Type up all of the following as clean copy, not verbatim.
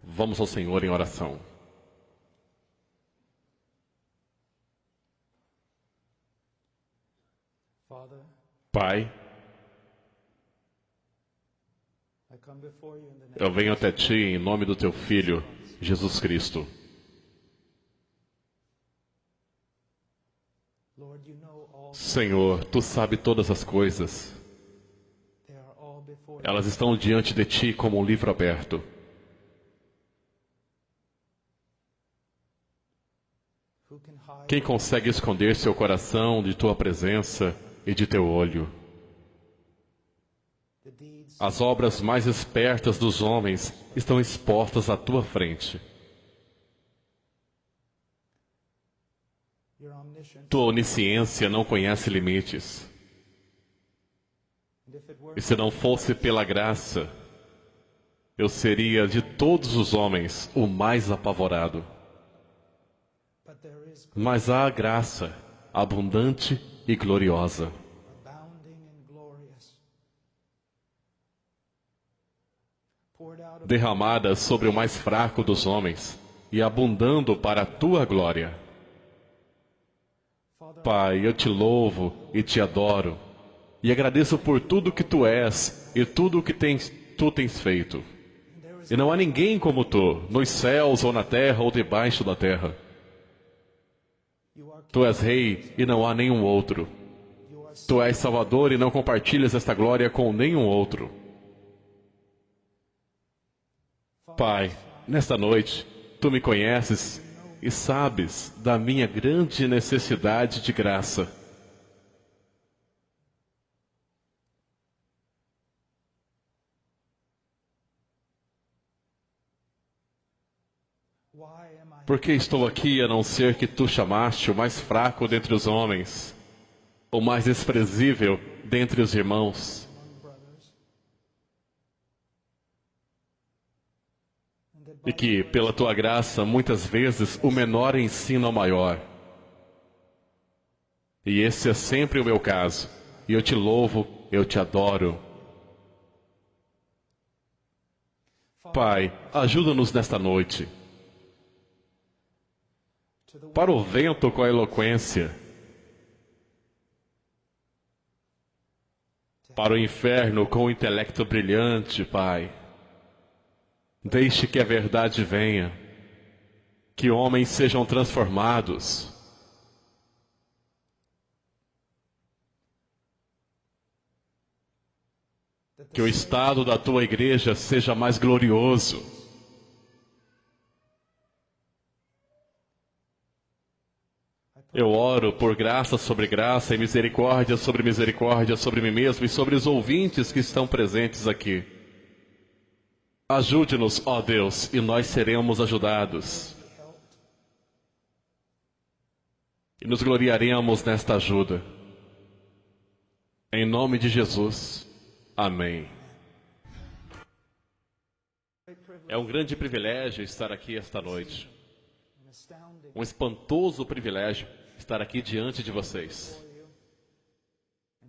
Vamos ao Senhor em oração. Pai, eu venho até Ti em nome do Teu Filho, Jesus Cristo. Senhor, Tu sabe todas as coisas. Elas estão diante de Ti como um livro aberto. Quem consegue esconder seu coração de Tua presença e de Teu olho? As obras mais espertas dos homens estão expostas à Tua frente. Tua onisciência não conhece limites. E se não fosse pela graça, eu seria de todos os homens o mais apavorado. Mas há a graça, abundante e gloriosa. Derramada sobre o mais fraco dos homens e abundando para a Tua glória. Pai, eu Te louvo e Te adoro e agradeço por tudo que Tu és e tudo o que Tu tens feito. E não há ninguém como Tu, nos céus ou na terra ou debaixo da terra. Tu és Rei e não há nenhum outro. Tu és Salvador e não compartilhas esta glória com nenhum outro. Pai, nesta noite, Tu me conheces e sabes da minha grande necessidade de graça. Por que estou aqui a não ser que Tu chamaste o mais fraco dentre os homens, o mais desprezível dentre os irmãos? E que, pela Tua graça, muitas vezes o menor ensina ao maior. E esse é sempre o meu caso. E eu Te louvo, eu Te adoro. Pai, ajuda-nos nesta noite. Para o vento com a eloquência. Para o inferno com o intelecto brilhante, Pai. Deixe que a verdade venha, que homens sejam transformados. Que o estado da Tua igreja seja mais glorioso. Eu oro por graça sobre graça e misericórdia sobre mim mesmo e sobre os ouvintes que estão presentes aqui. Ajude-nos, ó Deus, e nós seremos ajudados. E nos gloriaremos nesta ajuda. Em nome de Jesus. Amém. É um grande privilégio estar aqui esta noite. Um espantoso privilégio estar aqui diante de vocês.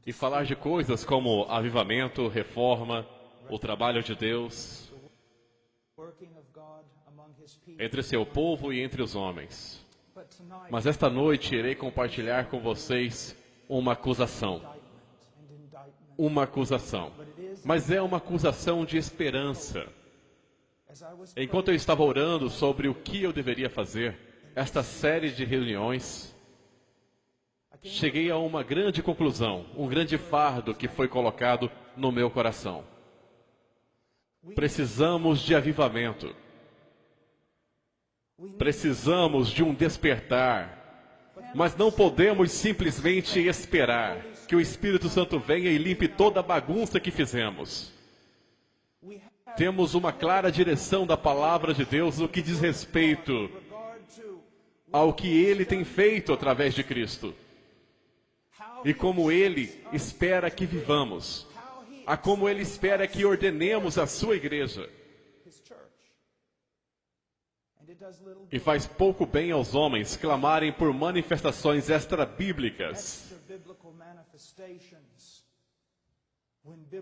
E falar de coisas como avivamento, reforma, o trabalho de Deus entre seu povo e entre os homens. Mas esta noite irei compartilhar com vocês uma acusação. Uma acusação. Mas é uma acusação de esperança. Enquanto eu estava orando sobre o que eu deveria fazer, esta série de reuniões, cheguei a uma grande conclusão, um grande fardo que foi colocado no meu coração. Precisamos de avivamento. Precisamos de um despertar. Mas não podemos simplesmente esperar que o Espírito Santo venha e limpe toda a bagunça que fizemos. Temos uma clara direção da palavra de Deus no que diz respeito ao que Ele tem feito através de Cristo. E como Ele espera que vivamos. A como Ele espera que ordenemos a sua igreja. E faz pouco bem aos homens clamarem por manifestações extra-bíblicas,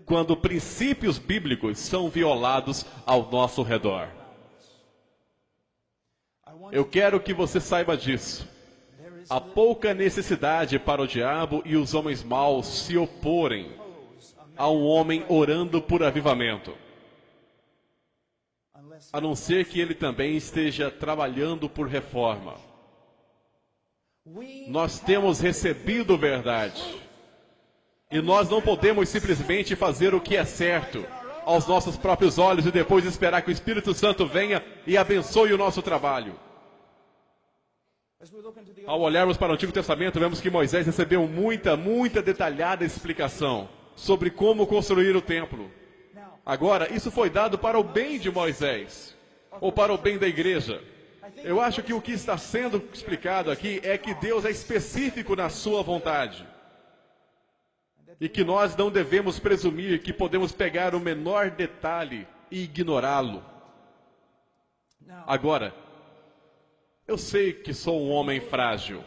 quando princípios bíblicos são violados ao nosso redor. Eu quero que você saiba disso. Há pouca necessidade para o diabo e os homens maus se oporem a um homem orando por avivamento, a não ser que ele também esteja trabalhando por reforma. Nós temos recebido verdade. E nós não podemos simplesmente fazer o que é certo aos nossos próprios olhos e depois esperar que o Espírito Santo venha e abençoe o nosso trabalho. Ao olharmos para o Antigo Testamento, vemos que Moisés recebeu muita detalhada explicação sobre como construir o templo. Agora, isso foi dado para o bem de Moisés, ou para o bem da igreja. Eu acho que o que está sendo explicado aqui é que Deus é específico na sua vontade. E que nós não devemos presumir que podemos pegar o menor detalhe e ignorá-lo. Agora, eu sei que sou um homem frágil.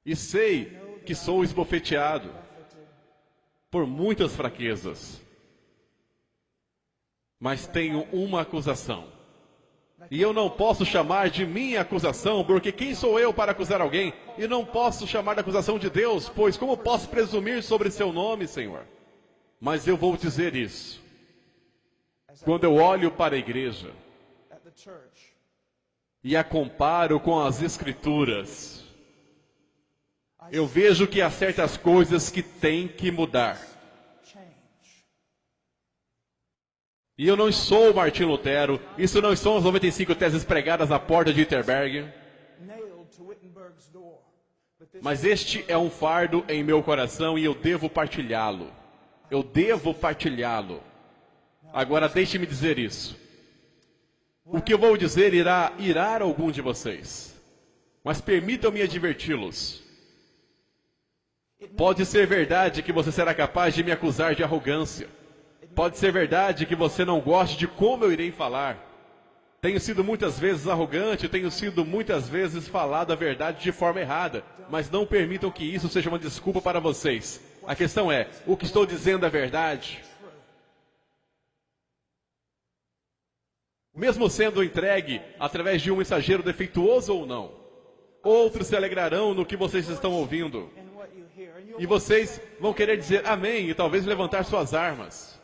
E sei que sou esbofeteado por muitas fraquezas. Mas tenho uma acusação. E eu não posso chamar de minha acusação, porque quem sou eu para acusar alguém? E não posso chamar de acusação de Deus, pois como posso presumir sobre seu nome, Senhor? Mas eu vou dizer isso. Quando eu olho para a igreja e a comparo com as Escrituras, eu vejo que há certas coisas que têm que mudar. E eu não sou Martim Lutero, isso não são as 95 teses pregadas na porta de Wittenberg. Mas este é um fardo em meu coração e eu devo partilhá-lo. Eu devo partilhá-lo. Agora deixe-me dizer isso. O que eu vou dizer irá irar algum de vocês. Mas permitam-me adverti-los. Pode ser verdade que você será capaz de me acusar de arrogância. Pode ser verdade que você não goste de como eu irei falar. Tenho sido muitas vezes arrogante, tenho sido muitas vezes falado a verdade de forma errada. Mas não permitam que isso seja uma desculpa para vocês. A questão é, o que estou dizendo é verdade? Mesmo sendo entregue através de um mensageiro defeituoso ou não, outros se alegrarão no que vocês estão ouvindo. E vocês vão querer dizer amém e talvez levantar suas armas.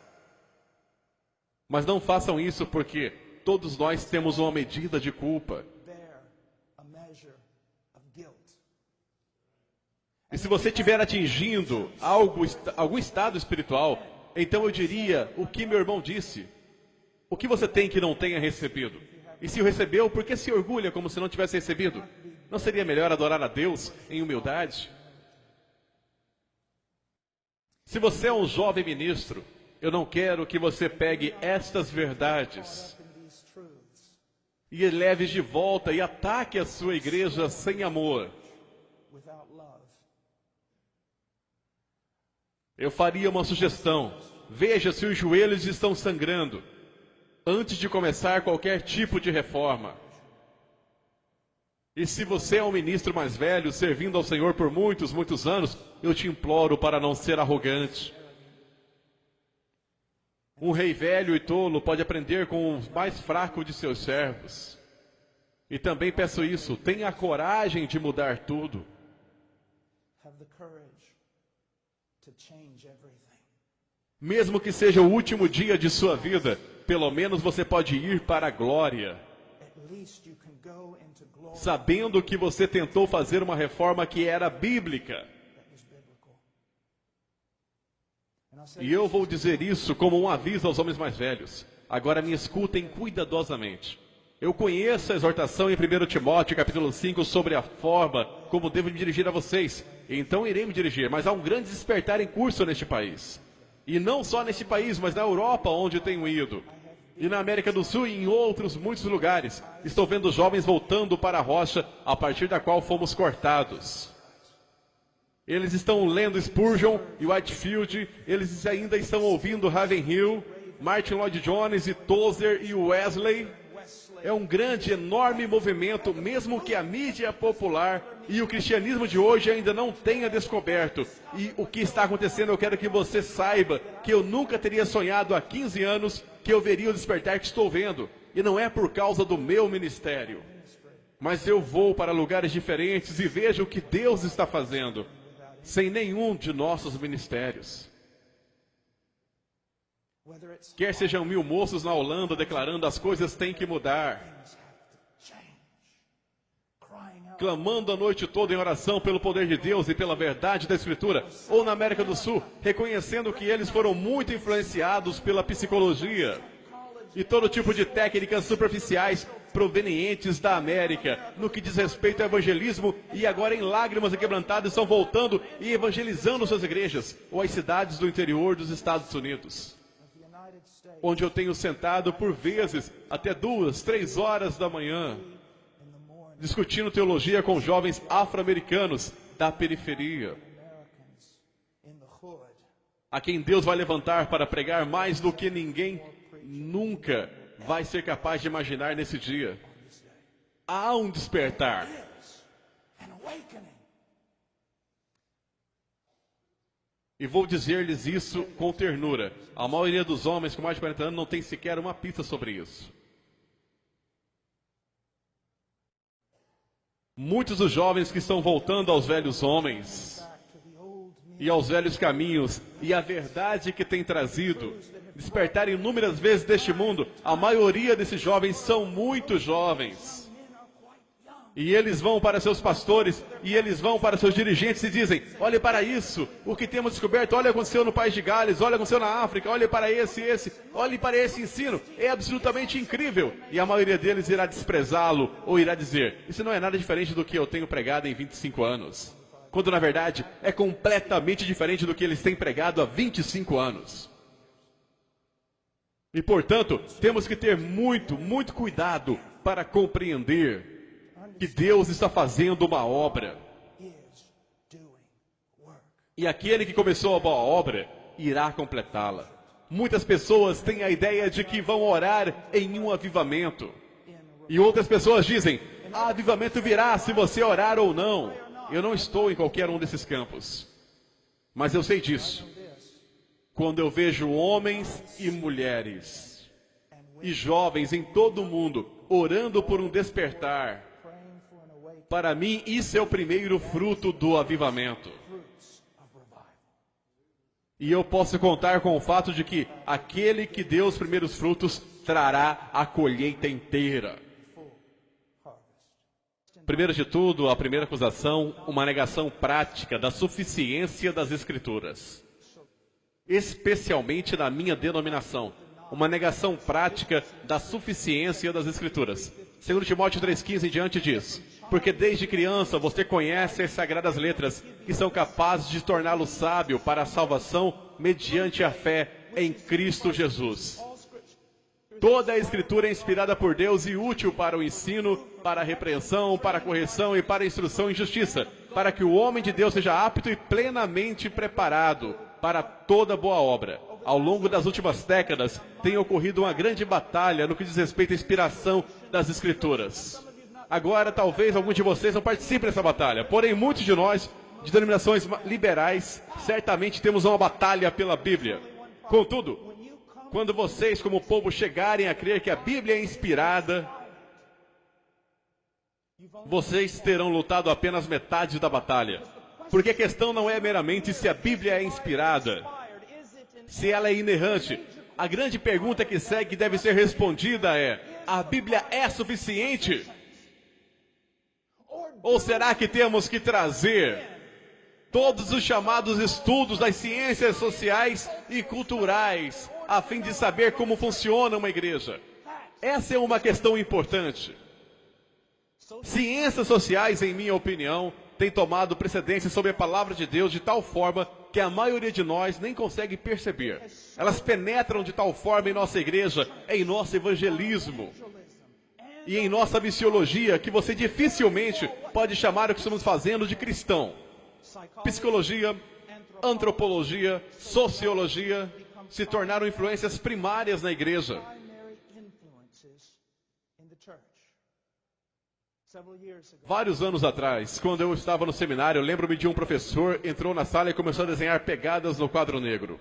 Mas não façam isso porque todos nós temos uma medida de culpa. E se você estiver atingindo algum estado espiritual, então eu diria o que meu irmão disse. O que você tem que não tenha recebido? E se o recebeu, por que se orgulha como se não tivesse recebido? Não seria melhor adorar a Deus em humildade? Se você é um jovem ministro, eu não quero que você pegue estas verdades e leve de volta e ataque a sua igreja sem amor. Eu faria uma sugestão. Veja se os joelhos estão sangrando antes de começar qualquer tipo de reforma. E se você é um ministro mais velho, servindo ao Senhor por muitos anos, eu te imploro para não ser arrogante. Um rei velho e tolo pode aprender com o mais fraco de seus servos. E também peço isso, tenha a coragem de mudar tudo. Mesmo que seja o último dia de sua vida, pelo menos você pode ir para a glória. Sabendo que você tentou fazer uma reforma que era bíblica. E eu vou dizer isso como um aviso aos homens mais velhos. Agora me escutem cuidadosamente. Eu conheço a exortação em 1 Timóteo, capítulo 5, sobre a forma como devo me dirigir a vocês. Então irei me dirigir, mas há um grande despertar em curso neste país. E não só neste país, mas na Europa, onde tenho ido. E na América do Sul e em outros muitos lugares. Estou vendo jovens voltando para a rocha, a partir da qual fomos cortados. Eles estão lendo Spurgeon e Whitefield, eles ainda estão ouvindo Ravenhill, Martin Lloyd Jones e Tozer e Wesley. É um grande, enorme movimento, mesmo que a mídia popular e o cristianismo de hoje ainda não tenha descoberto. E o que está acontecendo, eu quero que você saiba que eu nunca teria sonhado há 15 anos que eu veria o despertar que estou vendo. E não é por causa do meu ministério. Mas eu vou para lugares diferentes e vejo o que Deus está fazendo, sem nenhum de nossos ministérios. Quer sejam 1000 moços na Holanda declarando as coisas têm que mudar, clamando a noite toda em oração pelo poder de Deus e pela verdade da Escritura, ou na América do Sul, reconhecendo que eles foram muito influenciados pela psicologia e todo tipo de técnicas superficiais provenientes da América, no que diz respeito ao evangelismo, e agora em lágrimas e quebrantadas estão voltando e evangelizando suas igrejas, ou as cidades do interior dos Estados Unidos, onde eu tenho sentado por vezes até 2, 3 horas da manhã, discutindo teologia com jovens afro-americanos da periferia, a quem Deus vai levantar para pregar mais do que ninguém nunca vai ser capaz de imaginar nesse dia. Há um despertar. E vou dizer-lhes isso com ternura. A maioria dos homens com mais de 40 anos não tem sequer uma pista sobre isso. Muitos dos jovens que estão voltando aos velhos homens e aos velhos caminhos e a verdade que tem trazido, despertar inúmeras vezes deste mundo, a maioria desses jovens são muito jovens. E eles vão para seus pastores, e eles vão para seus dirigentes e dizem, olhe para isso, o que temos descoberto, olha o que aconteceu no país de Gales, olha o que aconteceu na África, olhe para olhe para esse ensino, é absolutamente incrível. E a maioria deles irá desprezá-lo, ou irá dizer, isso não é nada diferente do que eu tenho pregado em 25 anos. Quando na verdade é completamente diferente do que eles têm pregado há 25 anos. E portanto, temos que ter muito, muito cuidado para compreender que Deus está fazendo uma obra. E aquele que começou a boa obra irá completá-la. Muitas pessoas têm a ideia de que vão orar em um avivamento. E outras pessoas dizem, avivamento virá se você orar ou não. Eu não estou em qualquer um desses campos. Mas eu sei disso. Quando eu vejo homens e mulheres e jovens em todo o mundo orando por um despertar, para mim isso é o primeiro fruto do avivamento. E eu posso contar com o fato de que aquele que deu os primeiros frutos trará a colheita inteira. Primeiro de tudo, a primeira acusação, uma negação prática da suficiência das Escrituras. Especialmente na minha denominação, uma negação prática da suficiência das Escrituras. 2 Timóteo 3,15 em diante diz, porque desde criança você conhece as sagradas letras, que são capazes de torná-lo sábio para a salvação mediante a fé em Cristo Jesus. Toda a Escritura é inspirada por Deus e útil para o ensino, para a repreensão, para a correção e para a instrução em justiça, para que o homem de Deus seja apto e plenamente preparado para toda boa obra. Ao longo das últimas décadas, tem ocorrido uma grande batalha no que diz respeito à inspiração das Escrituras. Agora, talvez alguns de vocês não participem dessa batalha, porém, muitos de nós, de denominações liberais, certamente temos uma batalha pela Bíblia. Contudo, quando vocês, como povo, chegarem a crer que a Bíblia é inspirada, vocês terão lutado apenas metade da batalha. Porque a questão não é meramente se a Bíblia é inspirada, se ela é inerrante. A grande pergunta que segue deve ser respondida é, a Bíblia é suficiente? Ou será que temos que trazer todos os chamados estudos das ciências sociais e culturais, a fim de saber como funciona uma igreja? Essa é uma questão importante. Ciências sociais, em minha opinião, têm tomado precedência sobre a palavra de Deus de tal forma que a maioria de nós nem consegue perceber. Elas penetram de tal forma em nossa igreja, em nosso evangelismo e em nossa missiologia, que você dificilmente pode chamar o que estamos fazendo de cristão. Psicologia, antropologia, sociologia se tornaram influências primárias na igreja. Vários anos atrás, quando eu estava no seminário, eu lembro-me de um professor entrou na sala e começou a desenhar pegadas no quadro negro.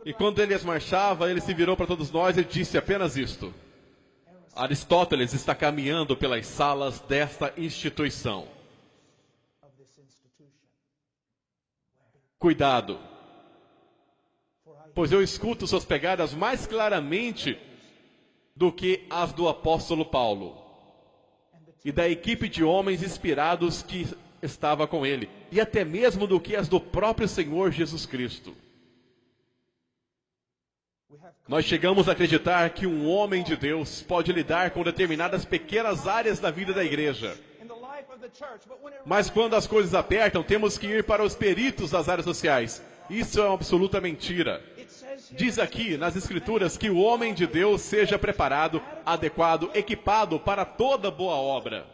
E quando ele marchava, ele se virou para todos nós e disse apenas isto: Aristóteles está caminhando pelas salas desta instituição. Cuidado, pois eu escuto suas pegadas mais claramente do que as do apóstolo Paulo e da equipe de homens inspirados que estava com ele, e até mesmo do que as do próprio Senhor Jesus Cristo. Nós chegamos a acreditar que um homem de Deus pode lidar com determinadas pequenas áreas da vida da igreja. Mas quando as coisas apertam, temos que ir para os peritos das áreas sociais. Isso é uma absoluta mentira. Diz aqui nas Escrituras que o homem de Deus seja preparado, adequado, equipado para toda boa obra.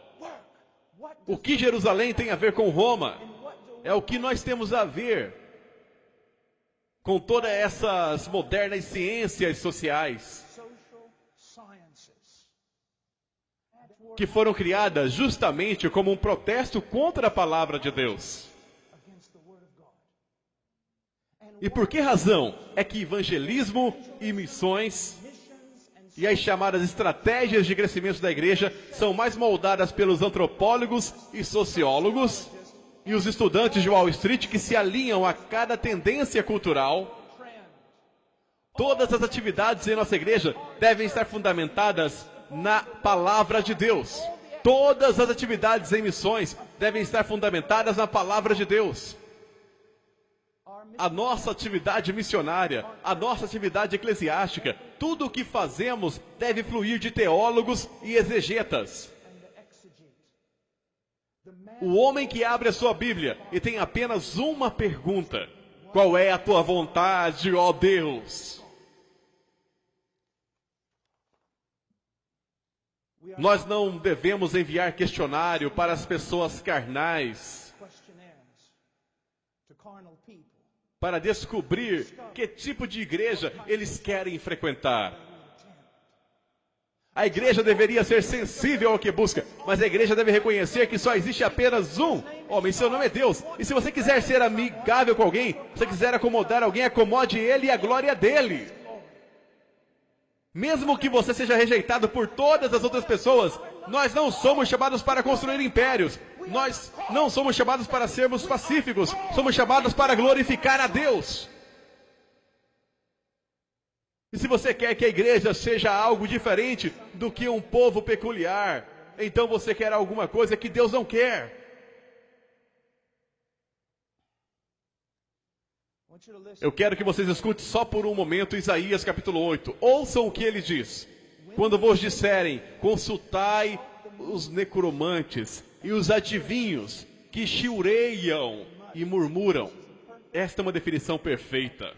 O que Jerusalém tem a ver com Roma? É o que nós temos a ver com todas essas modernas ciências sociais que foram criadas justamente como um protesto contra a palavra de Deus. E por que razão é que evangelismo e missões e as chamadas estratégias de crescimento da igreja são mais moldadas pelos antropólogos e sociólogos e os estudantes de Wall Street que se alinham a cada tendência cultural? Todas as atividades em nossa igreja devem estar fundamentadas na palavra de Deus. Todas as atividades em missões devem estar fundamentadas na palavra de Deus. A nossa atividade missionária, a nossa atividade eclesiástica, tudo o que fazemos deve fluir de teólogos e exegetas. O homem que abre a sua Bíblia e tem apenas uma pergunta: qual é a tua vontade, ó Deus? Nós não devemos enviar questionário para as pessoas carnais para descobrir que tipo de igreja eles querem frequentar. A igreja deveria ser sensível ao que busca, mas a igreja deve reconhecer que só existe apenas um homem, seu nome é Deus. E se você quiser ser amigável com alguém, se você quiser acomodar alguém, acomode ele e a glória dele. Mesmo que você seja rejeitado por todas as outras pessoas, nós não somos chamados para construir impérios. Nós não somos chamados para sermos pacíficos. Somos chamados para glorificar a Deus. E se você quer que a igreja seja algo diferente do que um povo peculiar, então você quer alguma coisa que Deus não quer. Eu quero que vocês escutem só por um momento Isaías capítulo 8. Ouçam o que ele diz. Quando vos disserem, consultai os necromantes e os adivinhos que chiureiam e murmuram. Esta é uma definição perfeita.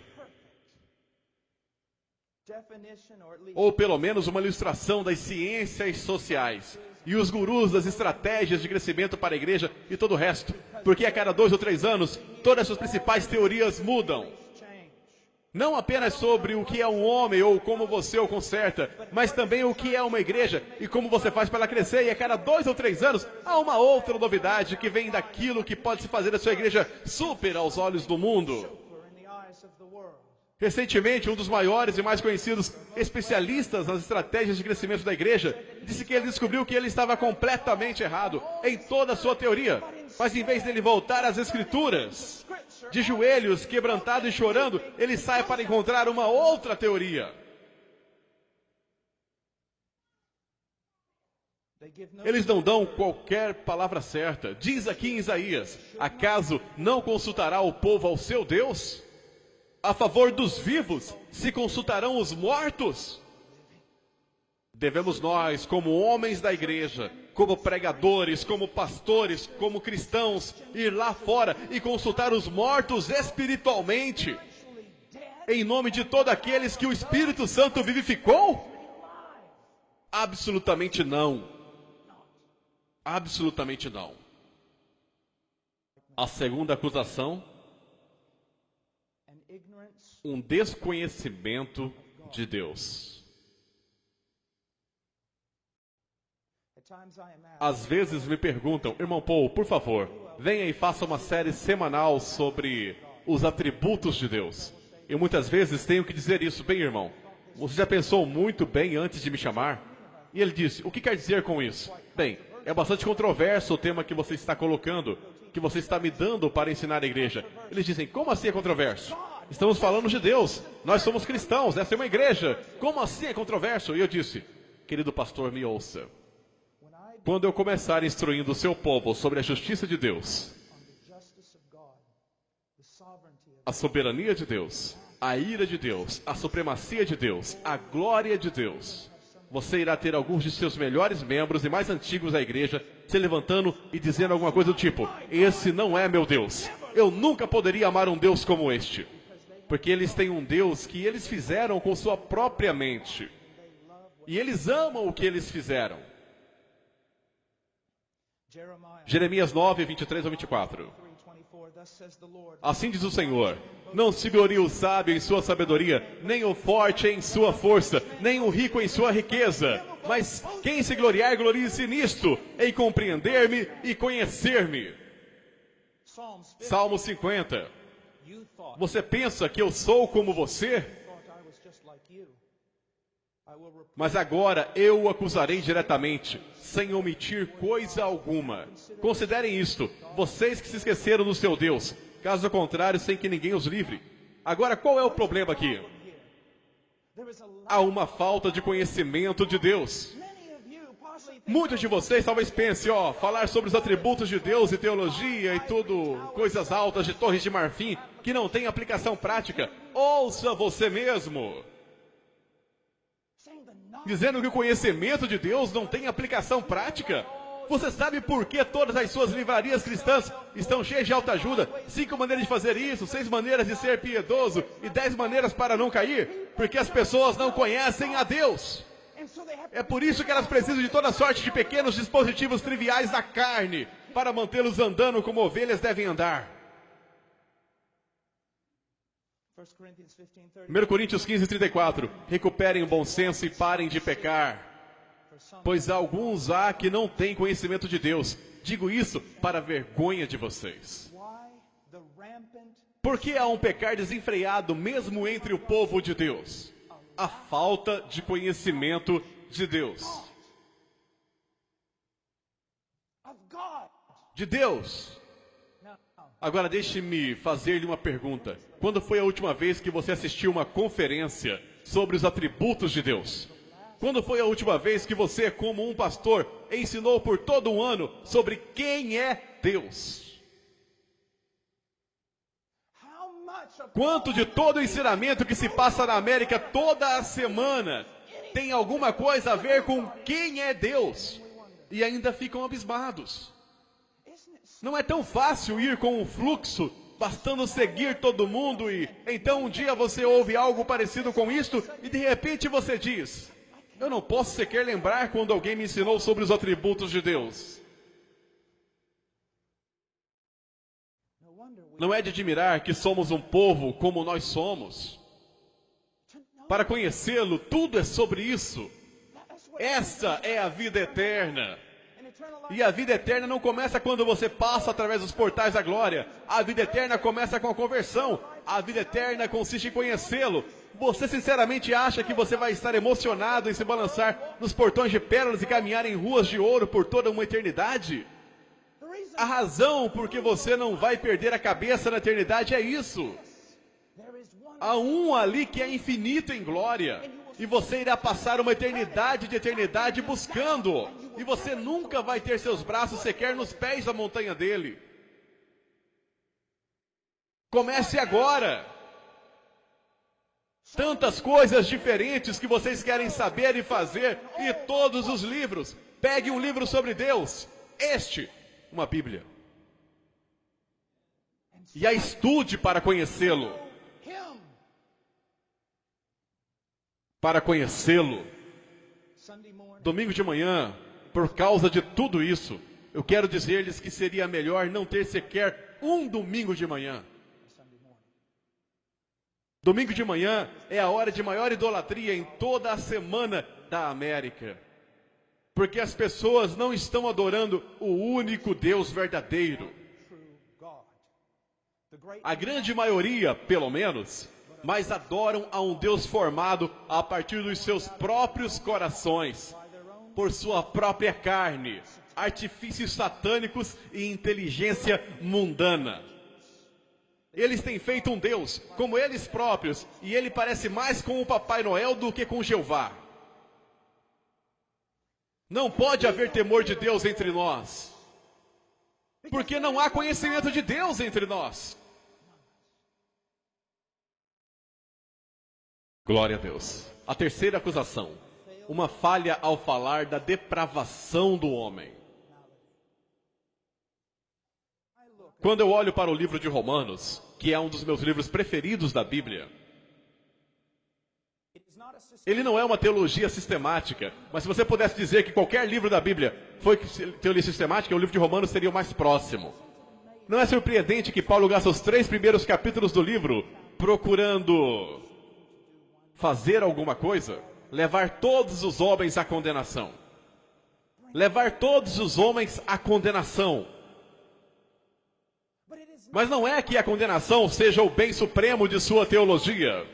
Ou pelo menos uma ilustração das ciências sociais e os gurus das estratégias de crescimento para a igreja e todo o resto. Porque a cada 2 ou 3 anos, todas as suas principais teorias mudam. Não apenas sobre o que é um homem ou como você o conserta, mas também o que é uma igreja e como você faz para ela crescer. E a cada 2 ou 3 anos, há uma outra novidade que vem daquilo que pode se fazer da sua igreja super aos olhos do mundo. Recentemente, um dos maiores e mais conhecidos especialistas nas estratégias de crescimento da igreja disse que ele descobriu que ele estava completamente errado em toda a sua teoria. Mas em vez dele voltar às escrituras, de joelhos, quebrantado e chorando, ele sai para encontrar uma outra teoria. Eles não dão qualquer palavra certa. Diz aqui em Isaías: acaso não consultará o povo ao seu Deus? A favor dos vivos, se consultarão os mortos? Devemos nós, como homens da igreja, como pregadores, como pastores, como cristãos, ir lá fora e consultar os mortos espiritualmente, em nome de todos aqueles que o Espírito Santo vivificou? Absolutamente não. Absolutamente não. A segunda acusação: um desconhecimento de Deus. Às vezes me perguntam, irmão Paul, por favor, venha e faça uma série semanal sobre os atributos de Deus. Eu muitas vezes tenho que dizer isso. Bem, irmão, você já pensou muito bem antes de me chamar? E ele disse, o que quer dizer com isso? Bem, é bastante controverso o tema que você está colocando, que você está me dando para ensinar a igreja. Eles dizem, como assim é controverso? Estamos falando de Deus, nós somos cristãos, essa é uma igreja. Como assim é controverso? E eu disse, querido pastor, me ouça. Quando eu começar instruindo o seu povo sobre a justiça de Deus, a soberania de Deus, a ira de Deus, a supremacia de Deus, a glória de Deus, você irá ter alguns de seus melhores membros e mais antigos da igreja se levantando e dizendo alguma coisa do tipo, esse não é meu Deus. Eu nunca poderia amar um Deus como este. Porque eles têm um Deus que eles fizeram com sua própria mente. E eles amam o que eles fizeram. Jeremias 9, 23 ao 24. Assim diz o Senhor, não se glorie o sábio em sua sabedoria, nem o forte em sua força, nem o rico em sua riqueza. Mas quem se gloriar, glorie-se nisto, em compreender-me e conhecer-me. Salmo 50. Você pensa que eu sou como você? Mas agora eu o acusarei diretamente, sem omitir coisa alguma. Considerem isto, vocês que se esqueceram do seu Deus, caso contrário, sem que ninguém os livre. Agora, qual é o problema aqui? Há uma falta de conhecimento de Deus. Muitos de vocês talvez pensem, falar sobre os atributos de Deus e teologia e tudo, coisas altas de torres de marfim, que não tem aplicação prática. Ouça você mesmo. Dizendo que o conhecimento de Deus não tem aplicação prática. Você sabe por que todas as suas livrarias cristãs estão cheias de autoajuda? 5 maneiras de fazer isso, 6 maneiras de ser piedoso e 10 maneiras para não cair? Porque as pessoas não conhecem a Deus. É por isso que elas precisam de toda sorte de pequenos dispositivos triviais da carne para mantê-los andando como ovelhas devem andar. 1 Coríntios 15, 34. Recuperem o bom senso e parem de pecar, pois alguns há que não têm conhecimento de Deus. Digo isso para a vergonha de vocês. Por que há um pecar desenfreado mesmo entre o povo de Deus? A falta de conhecimento de Deus. De Deus. Agora deixe-me fazer-lhe uma pergunta. Quando foi a última vez que você assistiu uma conferência sobre os atributos de Deus? Quando foi a última vez que você, como um pastor, ensinou por todo um ano sobre quem é Deus? Quanto de todo o ensinamento que se passa na América toda a semana tem alguma coisa a ver com quem é Deus? E ainda ficam abismados. Não é tão fácil ir com o fluxo, bastando seguir todo mundo e então um dia você ouve algo parecido com isto e de repente você diz, eu não posso sequer lembrar quando alguém me ensinou sobre os atributos de Deus. Não é de admirar que somos um povo como nós somos. Para conhecê-lo, tudo é sobre isso. Essa é a vida eterna. E a vida eterna não começa quando você passa através dos portais da glória. A vida eterna começa com a conversão. A vida eterna consiste em conhecê-lo. Você sinceramente acha que você vai estar emocionado em se balançar nos portões de pérolas e caminhar em ruas de ouro por toda uma eternidade? A razão por que você não vai perder a cabeça na eternidade é isso. Há um ali que é infinito em glória. E você irá passar uma eternidade de eternidade buscando. E você nunca vai ter seus braços sequer nos pés da montanha dele. Comece agora. Tantas coisas diferentes que vocês querem saber e fazer. E todos os livros. Pegue um livro sobre Deus. Uma Bíblia. E a estude para conhecê-lo. Para conhecê-lo. Domingo de manhã, por causa de tudo isso, eu quero dizer-lhes que seria melhor não ter sequer um domingo de manhã. Domingo de manhã é a hora de maior idolatria em toda a semana da América. Porque as pessoas não estão adorando o único Deus verdadeiro. A grande maioria, pelo menos, mas adoram a um Deus formado a partir dos seus próprios corações, por sua própria carne, artifícios satânicos e inteligência mundana. Eles têm feito um Deus como eles próprios, e ele parece mais com o Papai Noel do que com Jeová. Não pode haver temor de Deus entre nós, porque não há conhecimento de Deus entre nós. Glória a Deus. A terceira acusação, uma falha ao falar da depravação do homem. Quando eu olho para o livro de Romanos, que é um dos meus livros preferidos da Bíblia, ele não é uma teologia sistemática, mas se você pudesse dizer que qualquer livro da Bíblia foi teologia sistemática, o livro de Romanos seria o mais próximo. Não é surpreendente que Paulo gasta os 3 primeiros capítulos do livro procurando fazer alguma coisa? Levar todos os homens à condenação. Levar todos os homens à condenação. Mas não é que a condenação seja o bem supremo de sua teologia.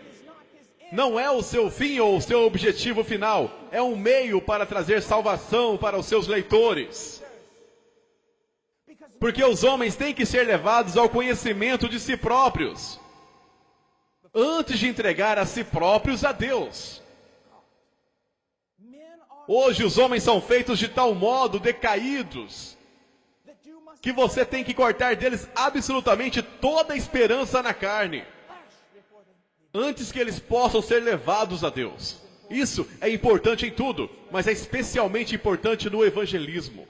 Não é o seu fim ou o seu objetivo final. É um meio para trazer salvação para os seus leitores. Porque os homens têm que ser levados ao conhecimento de si próprios, antes de entregar a si próprios a Deus. Hoje os homens são feitos de tal modo decaídos, que você tem que cortar deles absolutamente toda a esperança na carne, antes que eles possam ser levados a Deus. Isso é importante em tudo, mas é especialmente importante no evangelismo.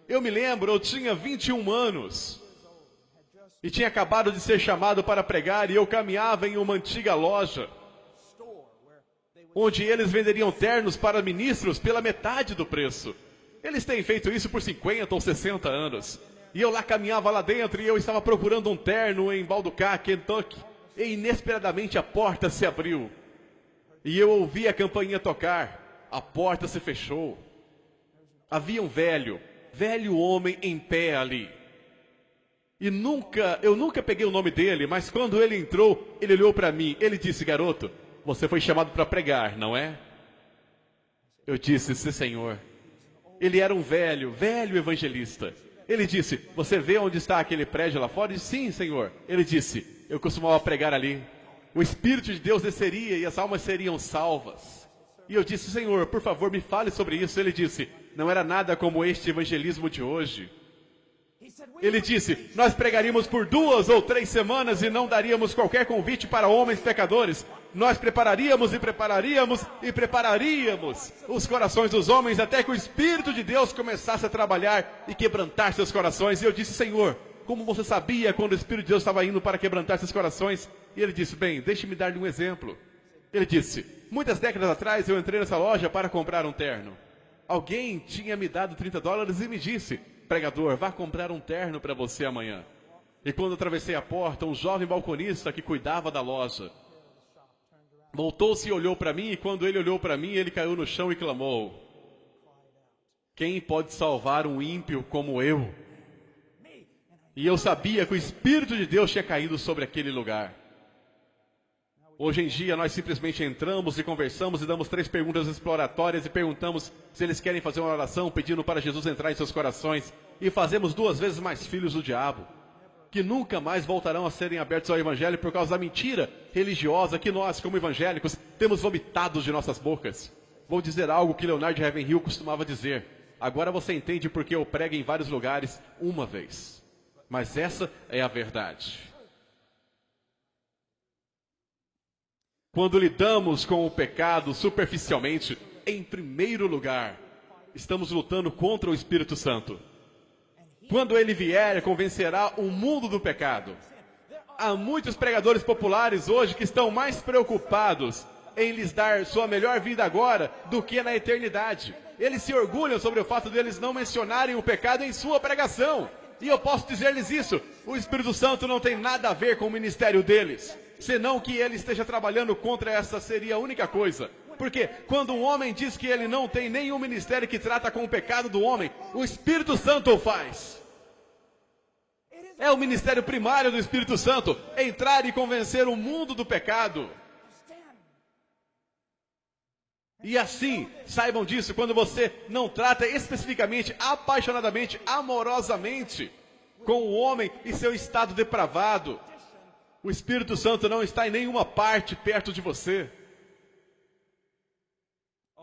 Eu me lembro, eu tinha 21 anos, e tinha acabado de ser chamado para pregar, e eu caminhava em uma antiga loja, onde eles venderiam ternos para ministros pela metade do preço. Eles têm feito isso por 50 ou 60 anos. E eu lá caminhava lá dentro, e eu estava procurando um terno em Balducá, Kentucky. E inesperadamente a porta se abriu. E eu ouvi a campainha tocar. A porta se fechou. Havia um velho homem em pé ali. E eu nunca peguei o nome dele, mas quando ele entrou, ele olhou para mim. Ele disse: garoto, você foi chamado para pregar, não é? Eu disse: sim, senhor. Ele era um velho evangelista. Ele disse: você vê onde está aquele prédio lá fora? Eu disse: sim, senhor. Ele disse: eu costumava pregar ali. O Espírito de Deus desceria e as almas seriam salvas. E eu disse: senhor, por favor, me fale sobre isso. Ele disse: não era nada como este evangelismo de hoje. Ele disse: nós pregaríamos por 2 ou 3 semanas e não daríamos qualquer convite para homens pecadores. Nós prepararíamos e prepararíamos e prepararíamos os corações dos homens até que o Espírito de Deus começasse a trabalhar e quebrantar seus corações. E eu disse: senhor, como você sabia quando o Espírito de Deus estava indo para quebrantar seus corações? E ele disse: bem, deixe-me dar-lhe um exemplo. Ele disse: muitas décadas atrás eu entrei nessa loja para comprar um terno. Alguém tinha me dado $30 e me disse: pregador, vá comprar um terno para você amanhã. E quando atravessei a porta, um jovem balconista que cuidava da loja voltou-se e olhou para mim, e quando ele olhou para mim, ele caiu no chão e clamou: quem pode salvar um ímpio como eu? E eu sabia que o Espírito de Deus tinha caído sobre aquele lugar. Hoje em dia nós simplesmente entramos e conversamos e damos 3 perguntas exploratórias e perguntamos se eles querem fazer uma oração pedindo para Jesus entrar em seus corações, e fazemos 2 vezes mais filhos do diabo, que nunca mais voltarão a serem abertos ao Evangelho por causa da mentira religiosa que nós, como evangélicos, temos vomitado de nossas bocas. Vou dizer algo que Leonard Ravenhill costumava dizer: agora você entende porque eu prego em vários lugares uma vez, mas essa é a verdade. Quando lidamos com o pecado superficialmente, em primeiro lugar, estamos lutando contra o Espírito Santo. Quando ele vier, convencerá o mundo do pecado. Há muitos pregadores populares hoje que estão mais preocupados em lhes dar sua melhor vida agora do que na eternidade. Eles se orgulham sobre o fato de eles não mencionarem o pecado em sua pregação. E eu posso dizer-lhes isso: o Espírito Santo não tem nada a ver com o ministério deles, senão que ele esteja trabalhando contra essa seria a única coisa. Porque quando um homem diz que ele não tem nenhum ministério que trata com o pecado do homem, o Espírito Santo o faz. É o ministério primário do Espírito Santo, entrar e convencer o mundo do pecado. E assim, saibam disso, quando você não trata especificamente, apaixonadamente, amorosamente, com o homem e seu estado depravado, o Espírito Santo não está em nenhuma parte perto de você.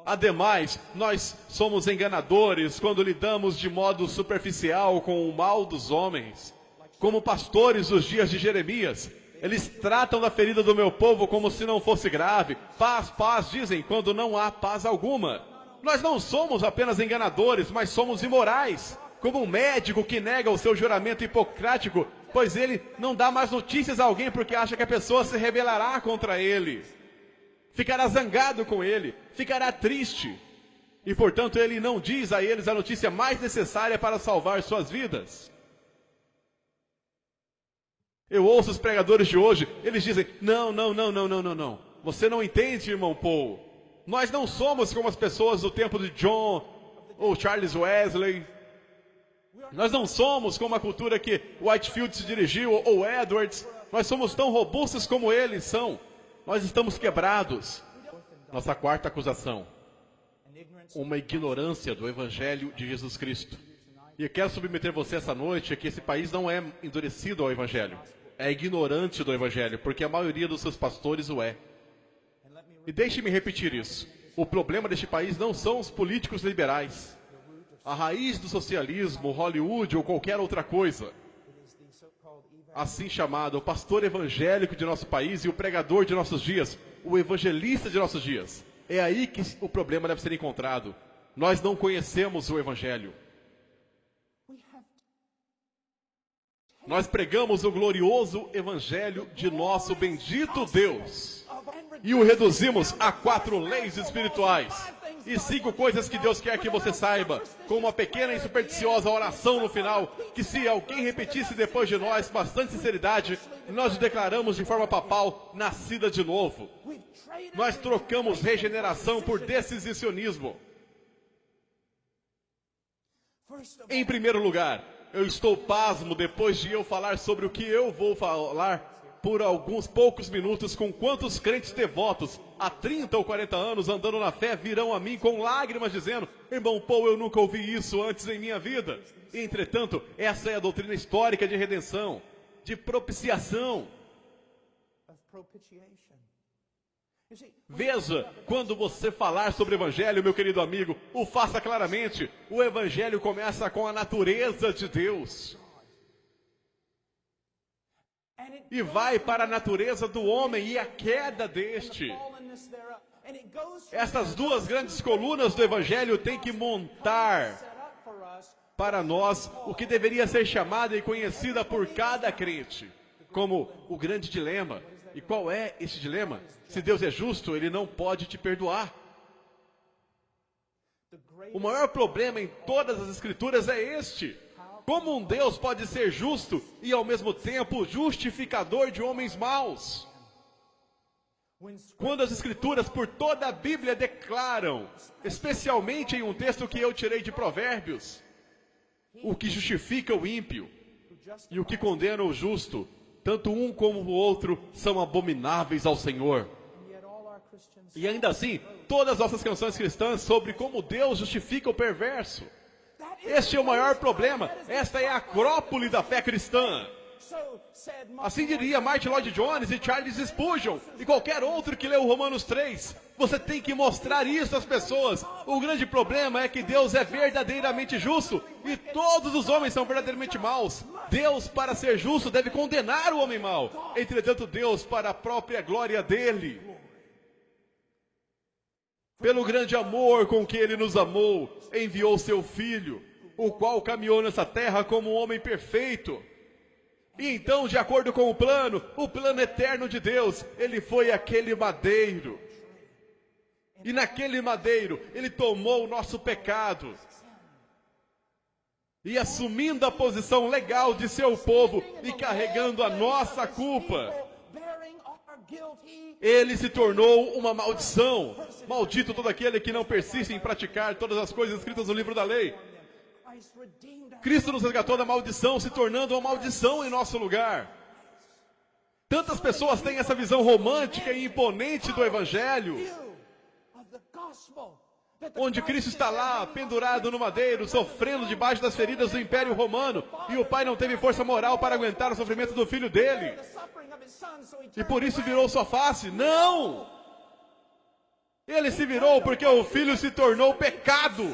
Ademais, nós somos enganadores quando lidamos de modo superficial com o mal dos homens. Como pastores dos dias de Jeremias, eles tratam da ferida do meu povo como se não fosse grave. Paz, paz, dizem, quando não há paz alguma. Nós não somos apenas enganadores, mas somos imorais. Como um médico que nega o seu juramento hipocrático, pois ele não dá mais notícias a alguém porque acha que a pessoa se rebelará contra ele. Ficará zangado com ele, ficará triste. E portanto ele não diz a eles a notícia mais necessária para salvar suas vidas. Eu ouço os pregadores de hoje, eles dizem, não. Você não entende, irmão Paul. Nós não somos como as pessoas do tempo de John ou Charles Wesley. Nós não somos como a cultura que Whitefield se dirigiu ou Edwards. Nós somos tão robustos como eles são. Nós estamos quebrados. Nossa quarta acusação. Uma ignorância do Evangelho de Jesus Cristo. E eu quero submeter você essa noite a que esse país não é endurecido ao Evangelho. É ignorante do Evangelho, porque a maioria dos seus pastores o é. E deixe-me repetir isso. O problema deste país não são os políticos liberais. A raiz do socialismo, Hollywood ou qualquer outra coisa. Assim chamado, o pastor evangélico de nosso país e o pregador de nossos dias, o evangelista de nossos dias. É aí que o problema deve ser encontrado. Nós não conhecemos o Evangelho. Nós pregamos o glorioso Evangelho de nosso bendito Deus. E o reduzimos a 4 leis espirituais. E 5 coisas que Deus quer que você saiba. Com uma pequena e supersticiosa oração no final. Que se alguém repetisse depois de nós, com bastante sinceridade, nós declaramos de forma papal, nascida de novo. Nós trocamos regeneração por decisionismo. Em primeiro lugar, eu estou pasmo depois de eu falar sobre o que eu vou falar por alguns poucos minutos com quantos crentes devotos há 30 ou 40 anos andando na fé virão a mim com lágrimas dizendo, irmão Paul, eu nunca ouvi isso antes em minha vida. E, entretanto, essa é a doutrina histórica de redenção, de propiciação. Veja, quando você falar sobre o Evangelho, meu querido amigo, o faça claramente. O Evangelho começa com a natureza de Deus. E vai para a natureza do homem e a queda deste. Essas 2 grandes colunas do Evangelho têm que montar para nós o que deveria ser chamada e conhecida por cada crente como o grande dilema. E qual é esse dilema? Se Deus é justo, Ele não pode te perdoar. O maior problema em todas as Escrituras é este. Como um Deus pode ser justo e ao mesmo tempo justificador de homens maus? Quando as Escrituras por toda a Bíblia declaram, especialmente em um texto que eu tirei de Provérbios, o que justifica o ímpio e o que condena o justo, tanto um como o outro são abomináveis ao Senhor. E ainda assim, todas as nossas canções cristãs sobre como Deus justifica o perverso. Este é o maior problema. Esta é a acrópole da fé cristã. Assim diria Martin Lloyd Jones e Charles Spurgeon e qualquer outro que leu Romanos 3. Você tem que mostrar isso às pessoas. O grande problema é que Deus é verdadeiramente justo e todos os homens são verdadeiramente maus. Deus, para ser justo, deve condenar o homem mau. Entretanto, Deus, para a própria glória dele, pelo grande amor com que Ele nos amou, enviou seu Filho, o qual caminhou nessa terra como um homem perfeito. E então, de acordo com o plano eterno de Deus, Ele foi aquele madeiro. E naquele madeiro, Ele tomou o nosso pecado. E assumindo a posição legal de seu povo e carregando a nossa culpa, Ele se tornou uma maldição. Maldito todo aquele que não persiste em praticar todas as coisas escritas no livro da lei. Cristo nos resgatou da maldição, se tornando uma maldição em nosso lugar. Tantas pessoas têm essa visão romântica e imponente do Evangelho, onde Cristo está lá, pendurado no madeiro, sofrendo debaixo das feridas do Império Romano, e o Pai não teve força moral para aguentar o sofrimento do Filho dele, e por isso virou sua face. Não! Ele se virou porque o Filho se tornou pecado.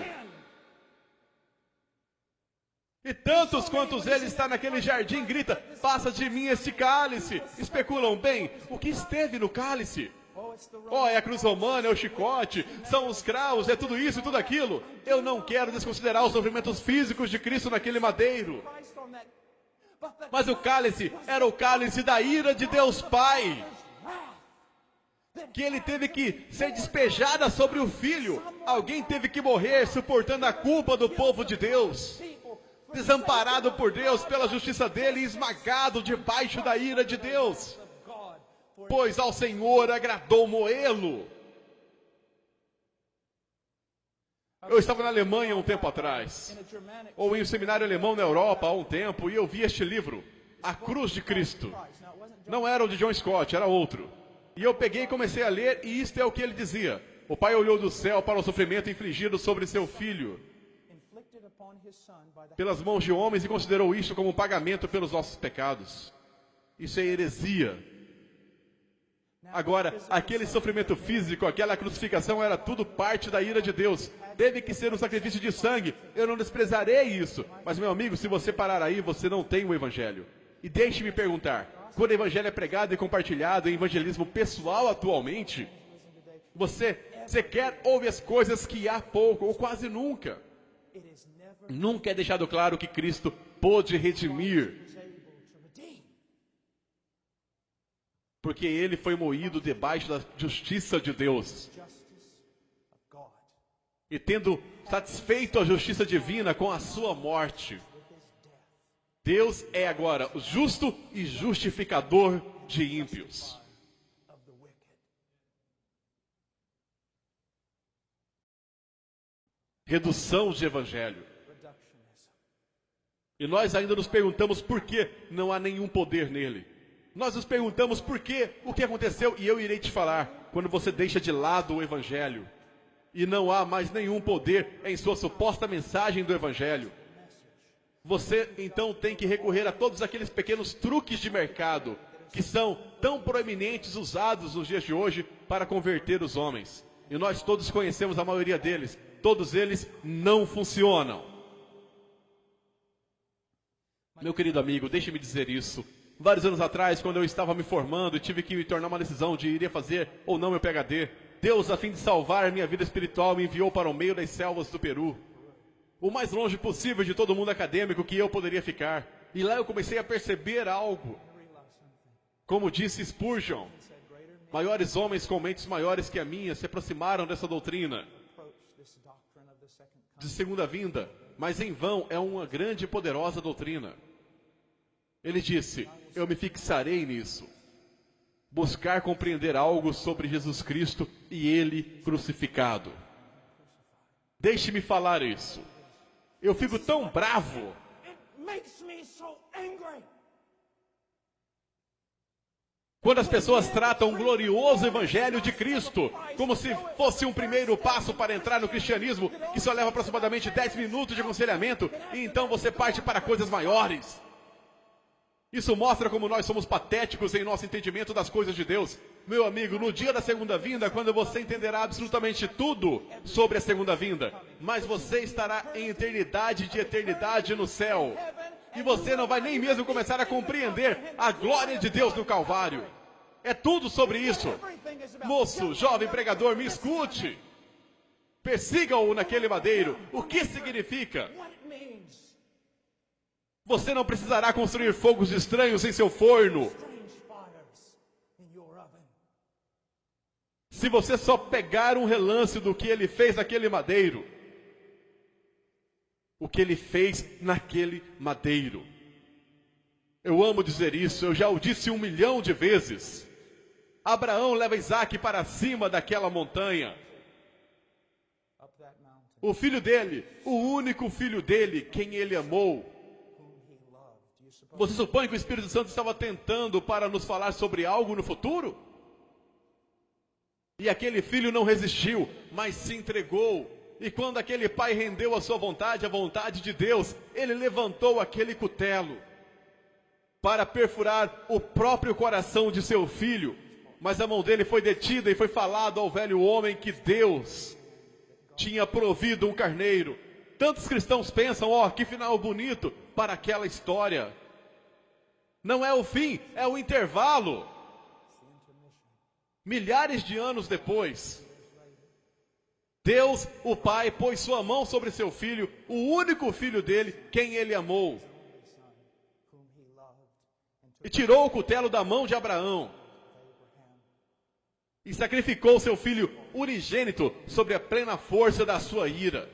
E tantos quantos ele está naquele jardim, grita, passa de mim este cálice. Especulam bem, o que esteve no cálice? Oh, é a cruz romana, é o chicote, são os cravos, é tudo isso e tudo aquilo. Eu não quero desconsiderar os sofrimentos físicos de Cristo naquele madeiro. Mas o cálice era o cálice da ira de Deus Pai, que ele teve que ser despejada sobre o Filho. Alguém teve que morrer suportando a culpa do povo de Deus, desamparado por Deus pela justiça dele e esmagado debaixo da ira de Deus. Pois ao Senhor agradou moê-lo. Eu estava na Alemanha um tempo atrás, ou em um seminário alemão na Europa há um tempo, e eu vi este livro, A Cruz de Cristo. Não era o de John Scott, era outro. E eu peguei e comecei a ler, e isto é o que ele dizia. O Pai olhou do céu para o sofrimento infligido sobre seu Filho pelas mãos de homens e considerou isto como um pagamento pelos nossos pecados. Isso é heresia. Agora, aquele sofrimento físico, aquela crucificação era tudo parte da ira de Deus. Teve que ser um sacrifício de sangue. Eu não desprezarei isso. Mas, meu amigo, se você parar aí, você não tem o Evangelho. E deixe-me perguntar, quando o Evangelho é pregado e compartilhado em evangelismo pessoal atualmente, você sequer ouve as coisas que há pouco, ou quase nunca. Nunca é deixado claro que Cristo pôde redimir, porque ele foi moído debaixo da justiça de Deus. E tendo satisfeito a justiça divina com a sua morte, Deus é agora o justo e justificador de ímpios. Redução de evangelho. E nós ainda nos perguntamos por que não há nenhum poder nele. Nós nos perguntamos por que, o que aconteceu, e eu irei te falar, quando você deixa de lado o Evangelho, e não há mais nenhum poder em sua suposta mensagem do Evangelho, você então tem que recorrer a todos aqueles pequenos truques de mercado, que são tão proeminentes usados nos dias de hoje para converter os homens. E nós todos conhecemos a maioria deles, todos eles não funcionam. Meu querido amigo, deixe-me dizer isso. Vários anos atrás, quando eu estava me formando e tive que me tornar uma decisão de iria fazer ou não meu PhD, Deus, a fim de salvar a minha vida espiritual, me enviou para o meio das selvas do Peru. O mais longe possível de todo o mundo acadêmico que eu poderia ficar. E lá eu comecei a perceber algo. Como disse Spurgeon, maiores homens com mentes maiores que a minha se aproximaram dessa doutrina de segunda vinda, mas em vão é uma grande e poderosa doutrina. Ele disse, eu me fixarei nisso. Buscar compreender algo sobre Jesus Cristo e Ele crucificado. Deixe-me falar isso. Eu fico tão bravo. Quando as pessoas tratam o glorioso Evangelho de Cristo como se fosse um primeiro passo para entrar no cristianismo, que só leva aproximadamente 10 minutos de aconselhamento, e então você parte para coisas maiores. Isso mostra como nós somos patéticos em nosso entendimento das coisas de Deus. Meu amigo, no dia da segunda vinda, quando você entenderá absolutamente tudo sobre a segunda vinda, mas você estará em eternidade de eternidade no céu. E você não vai nem mesmo começar a compreender a glória de Deus no Calvário. É tudo sobre isso. Moço, jovem pregador, me escute. Persiga-o naquele madeiro. O que significa? Você não precisará construir fogos estranhos em seu forno. Se você só pegar um relance do que ele fez naquele madeiro. O que ele fez naquele madeiro. Eu amo dizer isso, eu já o disse 1 milhão de vezes. Abraão leva Isaac para cima daquela montanha. O filho dele, o único filho dele, quem ele amou. Você supõe que o Espírito Santo estava tentando para nos falar sobre algo no futuro? E aquele filho não resistiu, mas se entregou. E quando aquele pai rendeu a sua vontade, a vontade de Deus, ele levantou aquele cutelo para perfurar o próprio coração de seu filho. Mas a mão dele foi detida e foi falado ao velho homem que Deus tinha provido um carneiro. Tantos cristãos pensam, que final bonito para aquela história. Não é o fim, é o intervalo. Milhares de anos depois, Deus, o Pai, pôs sua mão sobre seu filho, o único filho dele, quem ele amou. E tirou o cutelo da mão de Abraão. E sacrificou seu filho unigênito sobre a plena força da sua ira.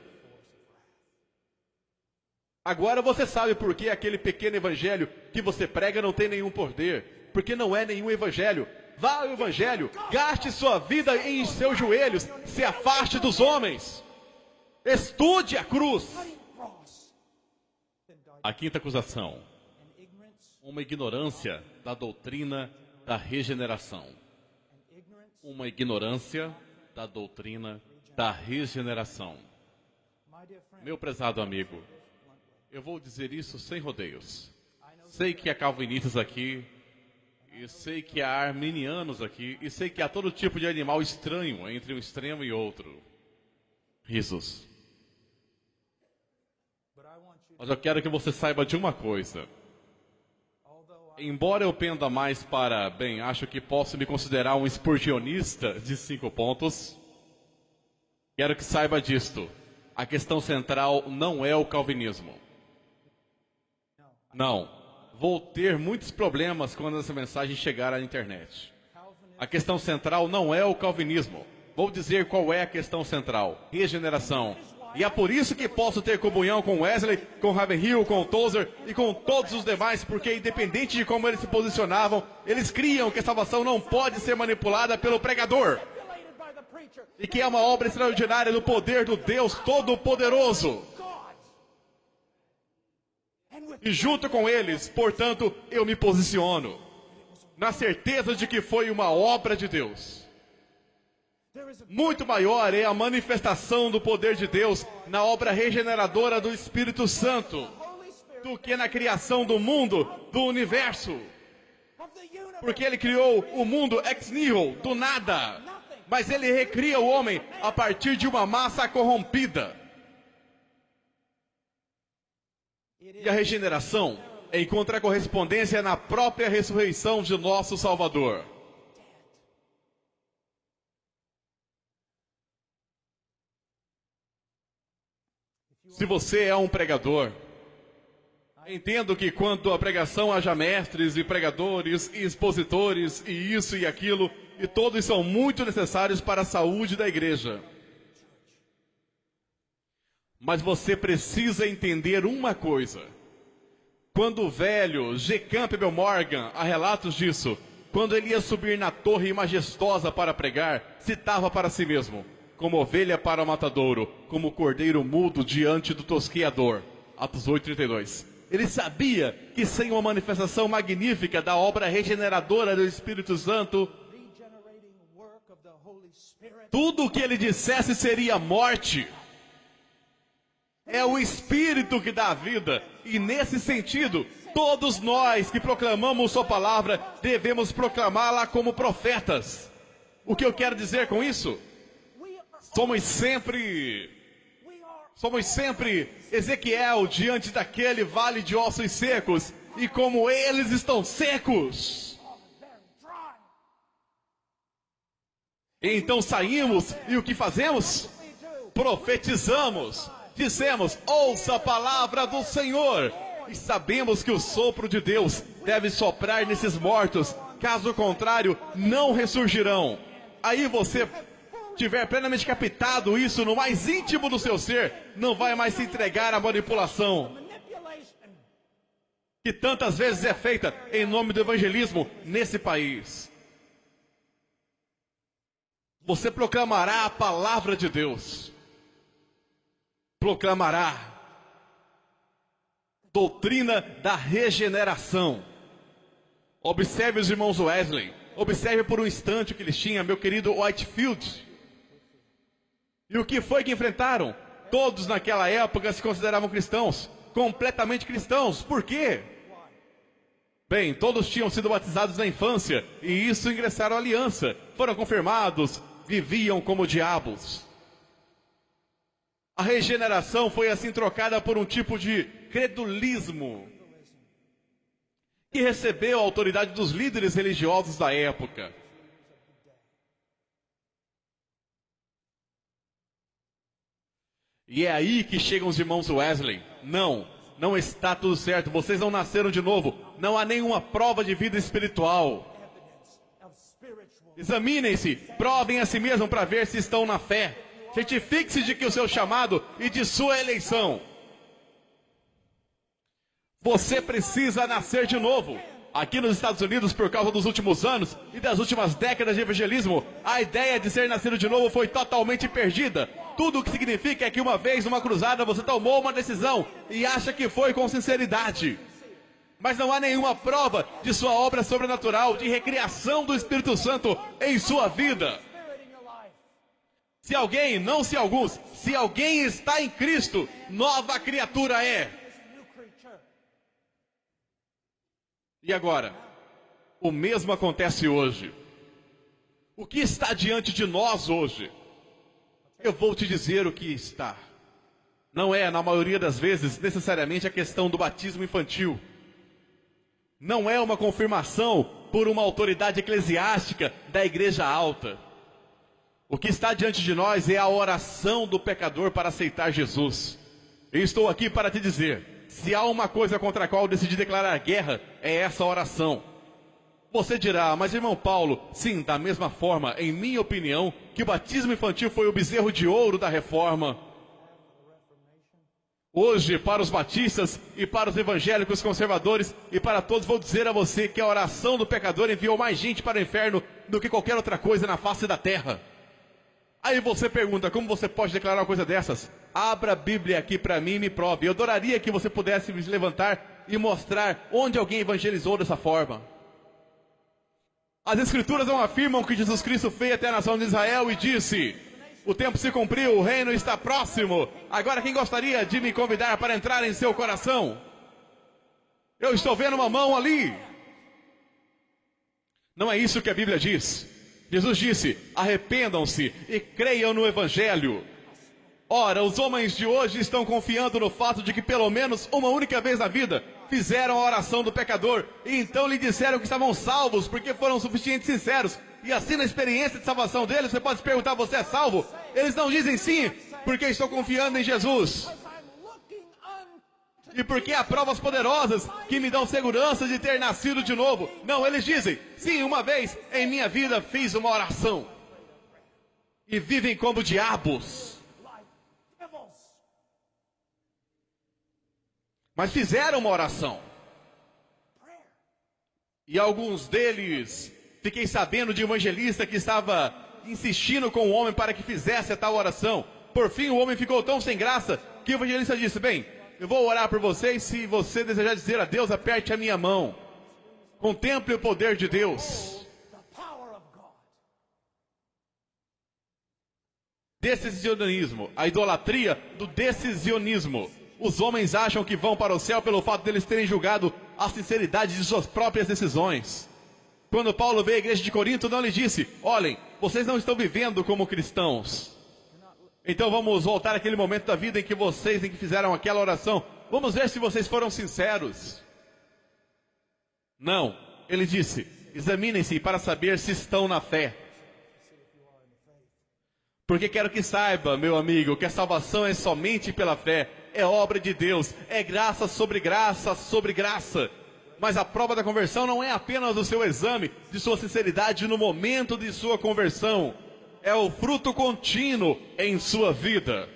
Agora você sabe por que aquele pequeno evangelho que você prega não tem nenhum poder. Porque não é nenhum evangelho. Vá ao evangelho, gaste sua vida em seus joelhos, se afaste dos homens. Estude a cruz. A quinta acusação. Uma ignorância da doutrina da regeneração. Uma ignorância da doutrina da regeneração. Meu prezado amigo, eu vou dizer isso sem rodeios. Sei que há calvinistas aqui, e sei que há arminianos aqui, e sei que há todo tipo de animal estranho entre um extremo e outro. Risos. Mas eu quero que você saiba de uma coisa. Embora eu penda mais para, acho que posso me considerar um spurgeonista de 5 pontos, quero que saiba disto. A questão central não é o calvinismo. Não. Vou ter muitos problemas quando essa mensagem chegar à internet. A questão central não é o calvinismo. Vou dizer qual é a questão central. Regeneração. E é por isso que posso ter comunhão com Wesley, com Ravenhill, com Tozer e com todos os demais, porque independente de como eles se posicionavam, eles criam que a salvação não pode ser manipulada pelo pregador. E que é uma obra extraordinária do poder do Deus Todo-Poderoso. E junto com eles, portanto, eu me posiciono na certeza de que foi uma obra de Deus. Muito maior é a manifestação do poder de Deus na obra regeneradora do Espírito Santo do que na criação do mundo, do universo. Porque ele criou o mundo ex nihilo, do nada. Mas ele recria o homem a partir de uma massa corrompida. E a regeneração encontra correspondência na própria ressurreição de nosso Salvador. Se você é um pregador, entendo que quanto à pregação haja mestres e pregadores e expositores e isso e aquilo, e todos são muito necessários para a saúde da igreja. Mas você precisa entender uma coisa. Quando o velho G. Campbell Morgan, há relatos disso, quando ele ia subir na torre majestosa para pregar, citava para si mesmo: como ovelha para o matadouro, como cordeiro mudo diante do tosqueador. Atos 8:32. Ele sabia que sem uma manifestação magnífica da obra regeneradora do Espírito Santo, tudo o que ele dissesse seria morte. É o Espírito que dá a vida. E nesse sentido, todos nós que proclamamos sua palavra, devemos proclamá-la como profetas. O que eu quero dizer com isso? Somos sempre Ezequiel diante daquele vale de ossos secos. E como eles estão secos, então saímos e o que fazemos? Profetizamos. Dissemos: ouça a palavra do Senhor. E sabemos que o sopro de Deus deve soprar nesses mortos. Caso contrário, não ressurgirão. Aí você tiver plenamente captado isso no mais íntimo do seu ser, não vai mais se entregar à manipulação que tantas vezes é feita em nome do evangelismo nesse país. Você proclamará a palavra de Deus. proclamará doutrina da regeneração. Observe os irmãos Wesley. Observe por um instante o que eles tinham, meu querido Whitefield. E o que foi que enfrentaram? Todos naquela época se consideravam cristãos, completamente cristãos. Por quê? Bem, todos tinham sido batizados na infância, e isso ingressaram à aliança. Foram confirmados, viviam como diabos. A regeneração foi assim trocada por um tipo de credulismo, que recebeu a autoridade dos líderes religiosos da época. E é aí que chegam os irmãos Wesley. Não está tudo certo, vocês não nasceram de novo. Não há nenhuma prova de vida espiritual. Examinem-se, provem a si mesmos para ver se estão na fé. Certifique-se de que o seu chamado e de sua eleição. Você precisa nascer de novo. Aqui nos Estados Unidos, por causa dos últimos anos e das últimas décadas de evangelismo, a ideia de ser nascido de novo foi totalmente perdida. Tudo o que significa é que uma vez numa cruzada você tomou uma decisão e acha que foi com sinceridade. Mas não há nenhuma prova de sua obra sobrenatural, de recriação do Espírito Santo em sua vida. Se alguém, não se alguns, se alguém está em Cristo, nova criatura é. E agora? O mesmo acontece hoje. O que está diante de nós hoje? Eu vou te dizer o que está. Não é, na maioria das vezes, necessariamente a questão do batismo infantil. Não é uma confirmação por uma autoridade eclesiástica da igreja alta. O que está diante de nós é a oração do pecador para aceitar Jesus. Eu estou aqui para te dizer, se há uma coisa contra a qual eu decidi declarar guerra, é essa oração. Você dirá, mas irmão Paulo, sim, da mesma forma, em minha opinião, que o batismo infantil foi o bezerro de ouro da reforma. Hoje, para os batistas e para os evangélicos conservadores e para todos, vou dizer a você que a oração do pecador enviou mais gente para o inferno do que qualquer outra coisa na face da terra. Aí você pergunta, como você pode declarar uma coisa dessas? Abra a Bíblia aqui para mim e me prove. Eu adoraria que você pudesse me levantar e mostrar onde alguém evangelizou dessa forma. As Escrituras não afirmam que Jesus Cristo veio até a nação de Israel e disse: o tempo se cumpriu, o reino está próximo. Agora quem gostaria de me convidar para entrar em seu coração? Eu estou vendo uma mão ali. Não é isso que a Bíblia diz. Jesus disse, arrependam-se e creiam no Evangelho. Ora, os homens de hoje estão confiando no fato de que pelo menos uma única vez na vida fizeram a oração do pecador e então lhe disseram que estavam salvos porque foram suficientemente sinceros. E assim na experiência de salvação deles, você pode se perguntar, você é salvo? Eles não dizem sim, porque estou confiando em Jesus. E porque há provas poderosas que me dão segurança de ter nascido de novo. Não, eles dizem, sim, uma vez em minha vida fiz uma oração. E vivem como diabos. Mas fizeram uma oração. E alguns deles, fiquei sabendo de um evangelista que estava insistindo com o homem para que fizesse a tal oração. Por fim o homem ficou tão sem graça que o evangelista disse, bem, eu vou orar por você e se você desejar dizer a Deus, aperte a minha mão. Contemple o poder de Deus. Decisionismo, a idolatria do decisionismo. Os homens acham que vão para o céu pelo fato deles terem julgado a sinceridade de suas próprias decisões. Quando Paulo veio à igreja de Corinto, não lhe disse, olhem, vocês não estão vivendo como cristãos. Então vamos voltar àquele momento da vida em que fizeram aquela oração. Vamos ver se vocês foram sinceros. Não, ele disse, examinem-se para saber se estão na fé. Porque quero que saiba, meu amigo, que a salvação é somente pela fé. É obra de Deus, é graça sobre graça sobre graça. Mas a prova da conversão não é apenas o seu exame de sua sinceridade no momento de sua conversão. É o fruto contínuo em sua vida.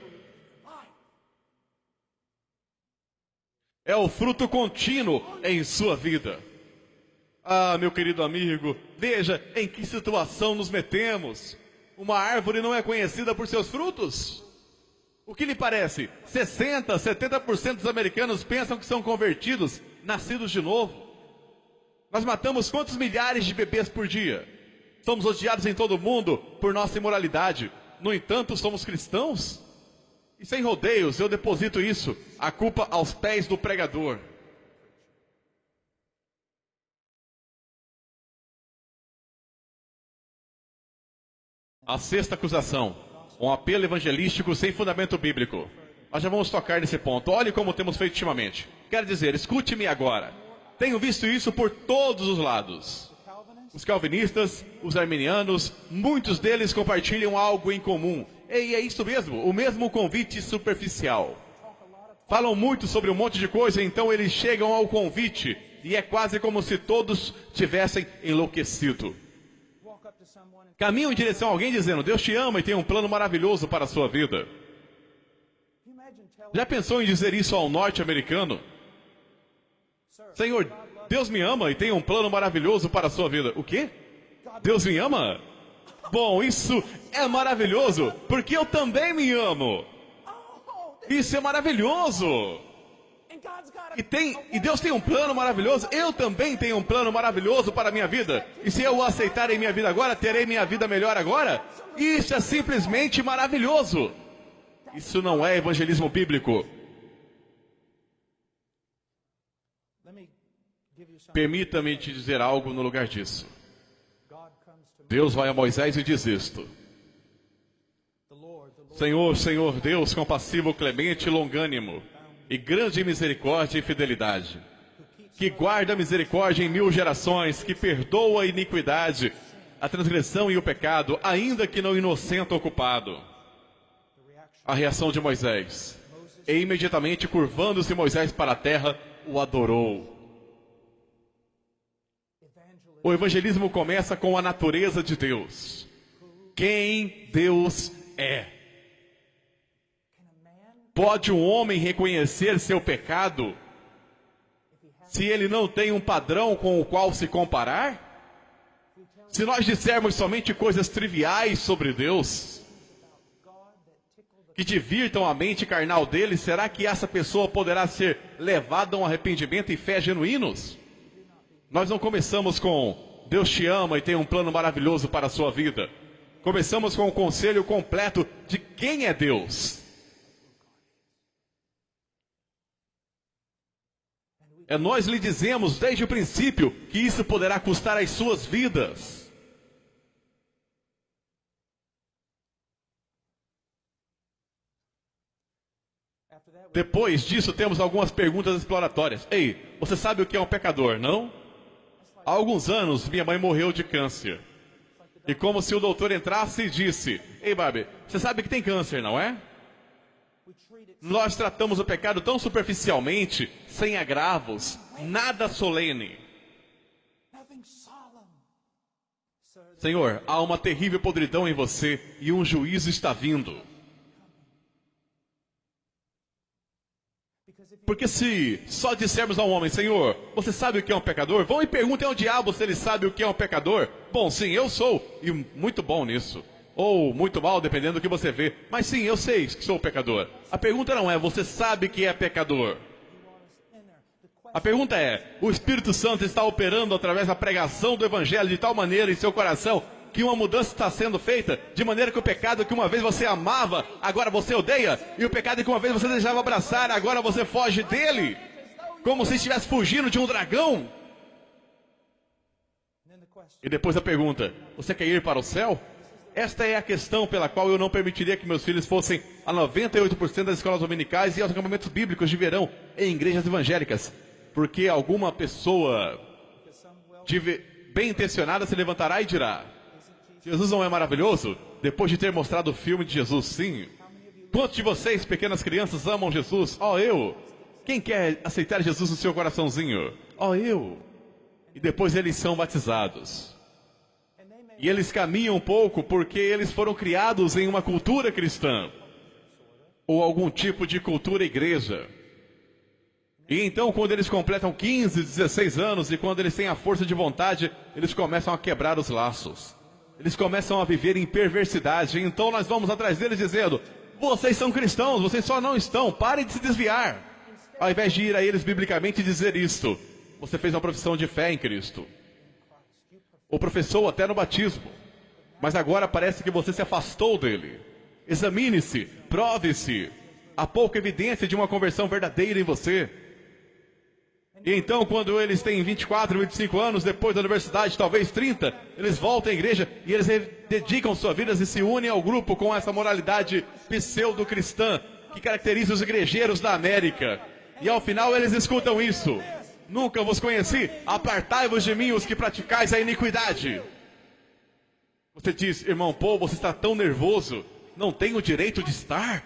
É o fruto contínuo em sua vida. Ah, meu querido amigo, veja em que situação nos metemos. Uma árvore não é conhecida por seus frutos. O que lhe parece? 60%, 70% dos americanos pensam que são convertidos, nascidos de novo. Nós matamos quantos milhares de bebês por dia? Somos odiados em todo o mundo por nossa imoralidade. No entanto, somos cristãos? E sem rodeios, eu deposito isso, a culpa aos pés do pregador. A sexta acusação, um apelo evangelístico sem fundamento bíblico. Nós já vamos tocar nesse ponto. Olhe como temos feito ultimamente. Quero dizer, escute-me agora. Tenho visto isso por todos os lados. Os calvinistas, os arminianos, muitos deles compartilham algo em comum. E é isso mesmo, o mesmo convite superficial. Falam muito sobre um monte de coisa, então eles chegam ao convite. E é quase como se todos tivessem enlouquecido. Caminham em direção a alguém dizendo, Deus te ama e tem um plano maravilhoso para a sua vida. Já pensou em dizer isso ao norte-americano? Senhor, Deus me ama e tem um plano maravilhoso para a sua vida. O quê? Deus me ama? Bom, isso é maravilhoso, porque eu também me amo. Isso é maravilhoso. E Deus tem um plano maravilhoso. Eu também tenho um plano maravilhoso para a minha vida. E se eu o aceitar em minha vida agora, terei minha vida melhor agora? Isso é simplesmente maravilhoso. Isso não é evangelismo bíblico. Permita-me te dizer algo no lugar disso. Deus vai a Moisés e diz isto. Senhor, Senhor, Deus compassivo, clemente e longânimo, e grande em misericórdia e fidelidade, que guarda a misericórdia em 1000 gerações, que perdoa a iniquidade, a transgressão e o pecado, ainda que não inocente ou culpado. A reação de Moisés. E imediatamente, curvando-se Moisés para a terra, o adorou. O evangelismo começa com a natureza de Deus. Quem Deus é. Pode um homem reconhecer seu pecado se ele não tem um padrão com o qual se comparar? Se nós dissermos somente coisas triviais sobre Deus, que divirtam a mente carnal dele, será que essa pessoa poderá ser levada a um arrependimento e fé genuínos? Nós não começamos com Deus te ama e tem um plano maravilhoso para a sua vida. Começamos com o conselho completo de quem é Deus. Nós lhe dizemos desde o princípio que isso poderá custar as suas vidas. Depois disso temos algumas perguntas exploratórias. Ei, você sabe o que é um pecador, não? Há alguns anos minha mãe morreu de câncer. E como se o doutor entrasse e disse, ei Barbie, você sabe que tem câncer, não é? Nós tratamos o pecado tão superficialmente, sem agravos, nada solene. Senhor, há uma terrível podridão em você e um juízo está vindo. Porque se só dissermos a um homem, Senhor, você sabe o que é um pecador? Vão e perguntem ao diabo se ele sabe o que é um pecador. Bom, sim, eu sou, e muito bom nisso. Ou muito mal, dependendo do que você vê. Mas sim, eu sei que sou pecador. A pergunta não é, você sabe que é pecador? A pergunta é, o Espírito Santo está operando através da pregação do Evangelho de tal maneira em seu coração que uma mudança está sendo feita, de maneira que o pecado que uma vez você amava, agora você odeia, e o pecado que uma vez você desejava abraçar, agora você foge dele, como se estivesse fugindo de um dragão. E depois a pergunta, você quer ir para o céu? Esta é a questão pela qual eu não permitiria que meus filhos fossem a 98% das escolas dominicais e aos acampamentos bíblicos de verão em igrejas evangélicas, porque alguma pessoa bem intencionada se levantará e dirá, Jesus não é maravilhoso? Depois de ter mostrado o filme de Jesus, sim. Quantos de vocês, pequenas crianças, amam Jesus? Eu. Quem quer aceitar Jesus no seu coraçãozinho? Eu. E depois eles são batizados. E eles caminham um pouco porque eles foram criados em uma cultura cristã. Ou algum tipo de cultura igreja. E então quando eles completam 15, 16 anos e quando eles têm a força de vontade, eles começam a quebrar os laços. Eles começam a viver em perversidade. Então nós vamos atrás deles dizendo, Vocês são cristãos, vocês só não estão. Parem de se desviar. Ao invés de ir a eles biblicamente e dizer isto, você fez uma profissão de fé em Cristo. Ou professou até no batismo. Mas agora parece que você se afastou dele. Examine-se, prove-se. Há pouca evidência de uma conversão verdadeira em você. E então, quando eles têm 24, 25 anos, depois da universidade, talvez 30, eles voltam à igreja e eles dedicam suas vidas e se unem ao grupo com essa moralidade pseudo-cristã que caracteriza os igrejeiros da América. E ao final eles escutam isso. Nunca vos conheci, apartai-vos de mim os que praticais a iniquidade. Você diz, irmão Paul, você está tão nervoso, não tem o direito de estar?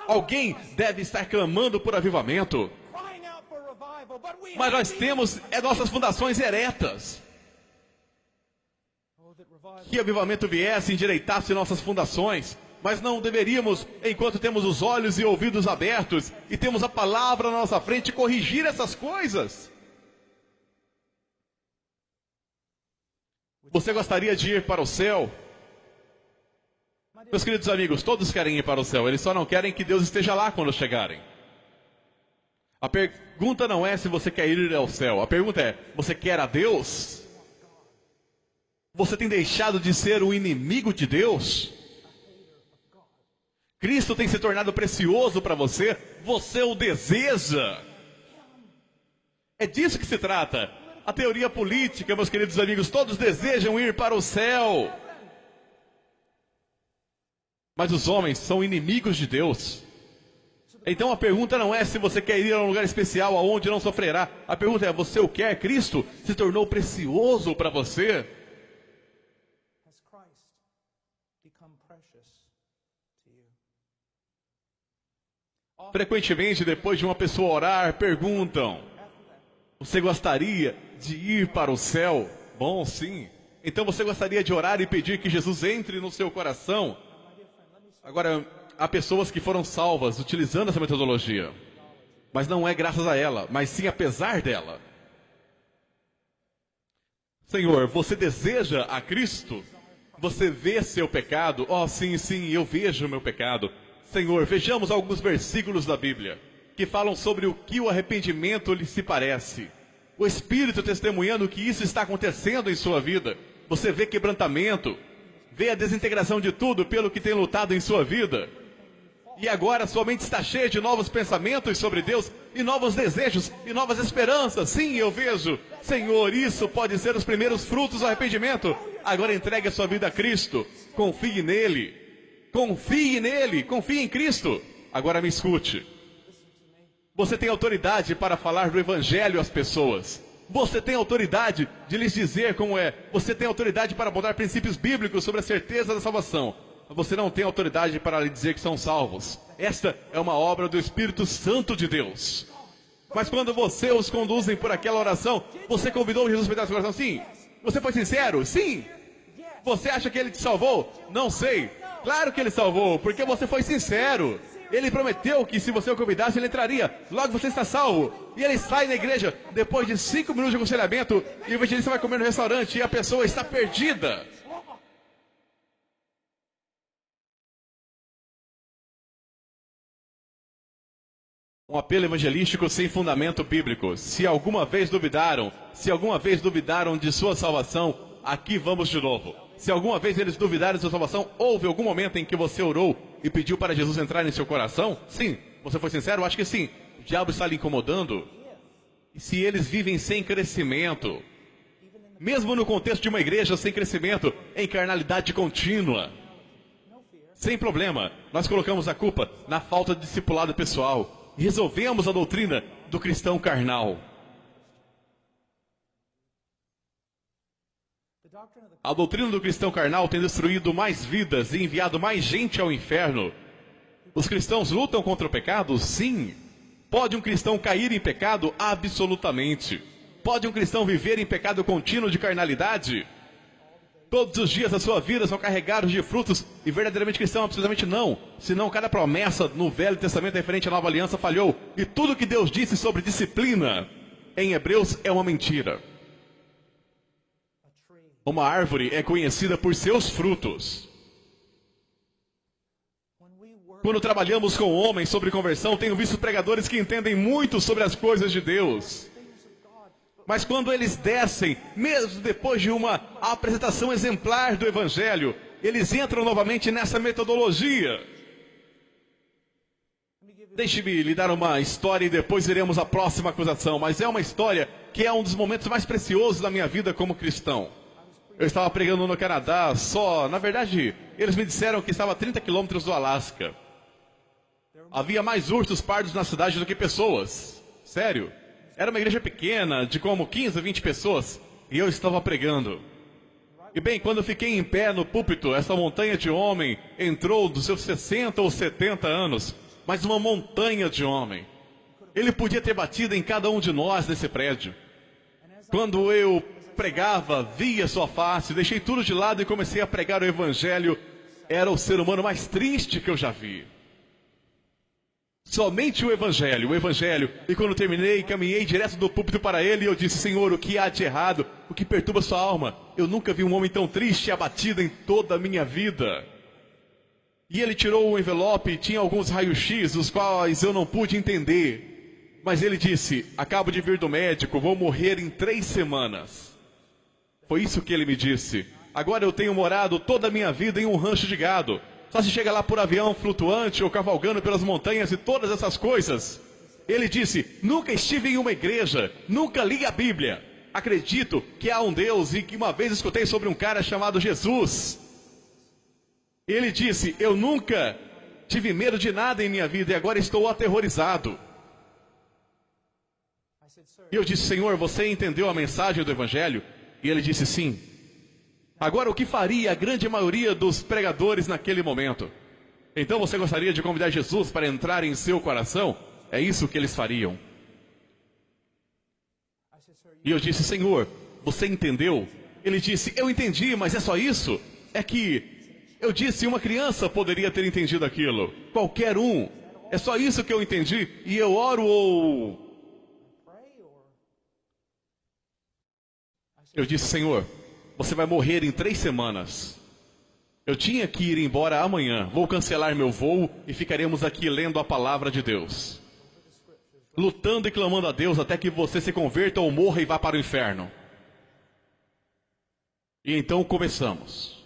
Alguém deve estar clamando por avivamento. Mas nós temos nossas fundações eretas. Que avivamento viesse, endireitasse nossas fundações. Mas não deveríamos, enquanto temos os olhos e ouvidos abertos, e temos a palavra na nossa frente, corrigir essas coisas. Você gostaria de ir para o céu? Meus queridos amigos, todos querem ir para o céu, eles só não querem que Deus esteja lá quando chegarem. A pergunta não é se você quer ir ao céu, a pergunta é, você quer a Deus? Você tem deixado de ser o inimigo de Deus? Cristo tem se tornado precioso para você, você o deseja. É disso que se trata. A teoria política, meus queridos amigos, todos desejam ir para o céu. Mas os homens são inimigos de Deus. Então a pergunta não é se você quer ir a um lugar especial aonde não sofrerá. A pergunta é, você o quer? Cristo se tornou precioso para você? Frequentemente, depois de uma pessoa orar, perguntam, você gostaria de ir para o céu? Bom, sim. Então você gostaria de orar e pedir que Jesus entre no seu coração? Agora, há pessoas que foram salvas utilizando essa metodologia. Mas não é graças a ela, mas sim apesar dela. Senhor, você deseja a Cristo? Você vê seu pecado? Oh, sim, sim, eu vejo o meu pecado. Senhor, vejamos alguns versículos da Bíblia que falam sobre o que o arrependimento lhe se parece. O Espírito testemunhando que isso está acontecendo em sua vida. Você vê quebrantamento, vê a desintegração de tudo pelo que tem lutado em sua vida. E agora sua mente está cheia de novos pensamentos sobre Deus, e novos desejos, e novas esperanças. Sim, eu vejo. Senhor, isso pode ser os primeiros frutos do arrependimento. Agora entregue a sua vida a Cristo. Confie nele. Confie nele. Confie em Cristo. Agora me escute. Você tem autoridade para falar do Evangelho às pessoas. Você tem autoridade de lhes dizer como é. Você tem autoridade para botar princípios bíblicos sobre a certeza da salvação. Você não tem autoridade para lhe dizer que são salvos. Esta é uma obra do Espírito Santo de Deus. Mas quando você os conduzem por aquela oração, você convidou Jesus para entrar no seu coração? Sim. Você foi sincero? Sim. Você acha que ele te salvou? Não sei. Claro que ele salvou, porque você foi sincero. Ele prometeu que se você o convidasse, ele entraria. Logo você está salvo. E ele sai da igreja depois de 5 minutos de aconselhamento, e o evangelista vai comer no restaurante e a pessoa está perdida. Um apelo evangelístico sem fundamento bíblico. Se alguma vez duvidaram de sua salvação, aqui vamos de novo. Se alguma vez eles duvidaram de sua salvação, houve algum momento em que você orou e pediu para Jesus entrar em seu coração? Sim. Você foi sincero? Acho que sim. O diabo está lhe incomodando? E se eles vivem sem crescimento, mesmo no contexto de uma igreja sem crescimento, em carnalidade contínua, sem problema, nós colocamos a culpa na falta de discipulado pessoal e resolvemos a doutrina do cristão carnal. A doutrina do cristão carnal tem destruído mais vidas e enviado mais gente ao inferno. Os cristãos lutam contra o pecado? Sim. Pode um cristão cair em pecado? Absolutamente. Pode um cristão viver em pecado contínuo de carnalidade? Todos os dias da sua vida são carregados de frutos e verdadeiramente cristão? Absolutamente não. Senão cada promessa no Velho Testamento referente à Nova Aliança falhou. E tudo que Deus disse sobre disciplina em Hebreus é uma mentira. Uma árvore é conhecida por seus frutos. Quando trabalhamos com homens sobre conversão, tenho visto pregadores que entendem muito sobre as coisas de Deus. Mas quando eles descem, mesmo depois de uma apresentação exemplar do Evangelho, eles entram novamente nessa metodologia. Deixe-me lhe dar uma história e depois iremos à próxima acusação. Mas é uma história que é um dos momentos mais preciosos da minha vida como cristão. Eu estava pregando no Canadá, na verdade, eles me disseram que estava a 30 quilômetros do Alasca. Havia mais ursos pardos na cidade do que pessoas. Sério. Era uma igreja pequena, de como 15, 20 pessoas, e eu estava pregando. E bem, quando eu fiquei em pé no púlpito, essa montanha de homem entrou dos seus 60 ou 70 anos, mas uma montanha de homem. Ele podia ter batido em cada um de nós nesse prédio. Quando eu pregava, via sua face, deixei tudo de lado e comecei a pregar o Evangelho. Era o ser humano mais triste que eu já vi. Somente o Evangelho. E quando terminei, caminhei direto do púlpito para ele e eu disse: Senhor, o que há de errado? O que perturba sua alma? Eu nunca vi um homem tão triste e abatido em toda a minha vida. E ele tirou o envelope e tinha alguns raios-x, os quais eu não pude entender. Mas ele disse: acabo de vir do médico, vou morrer em 3 semanas. Foi isso que ele me disse. Agora eu tenho morado toda a minha vida em um rancho de gado. Só se chega lá por avião flutuante ou cavalgando pelas montanhas e todas essas coisas. Ele disse: nunca estive em uma igreja, nunca li a Bíblia. Acredito que há um Deus e que uma vez escutei sobre um cara chamado Jesus. Ele disse: eu nunca tive medo de nada em minha vida e agora estou aterrorizado. E eu disse: Senhor, você entendeu a mensagem do Evangelho? E ele disse: sim. Agora, o que faria a grande maioria dos pregadores naquele momento? Então você gostaria de convidar Jesus para entrar em seu coração? É isso que eles fariam. E eu disse: Senhor, você entendeu? Ele disse: eu entendi, mas é só isso? É que eu disse, uma criança poderia ter entendido aquilo. Qualquer um. É só isso que eu entendi. E eu oro ou... Eu disse: Senhor, você vai morrer em 3 semanas. Eu tinha que ir embora amanhã. Vou cancelar meu voo e ficaremos aqui lendo a palavra de Deus. Lutando e clamando a Deus até que você se converta ou morra e vá para o inferno. E então começamos.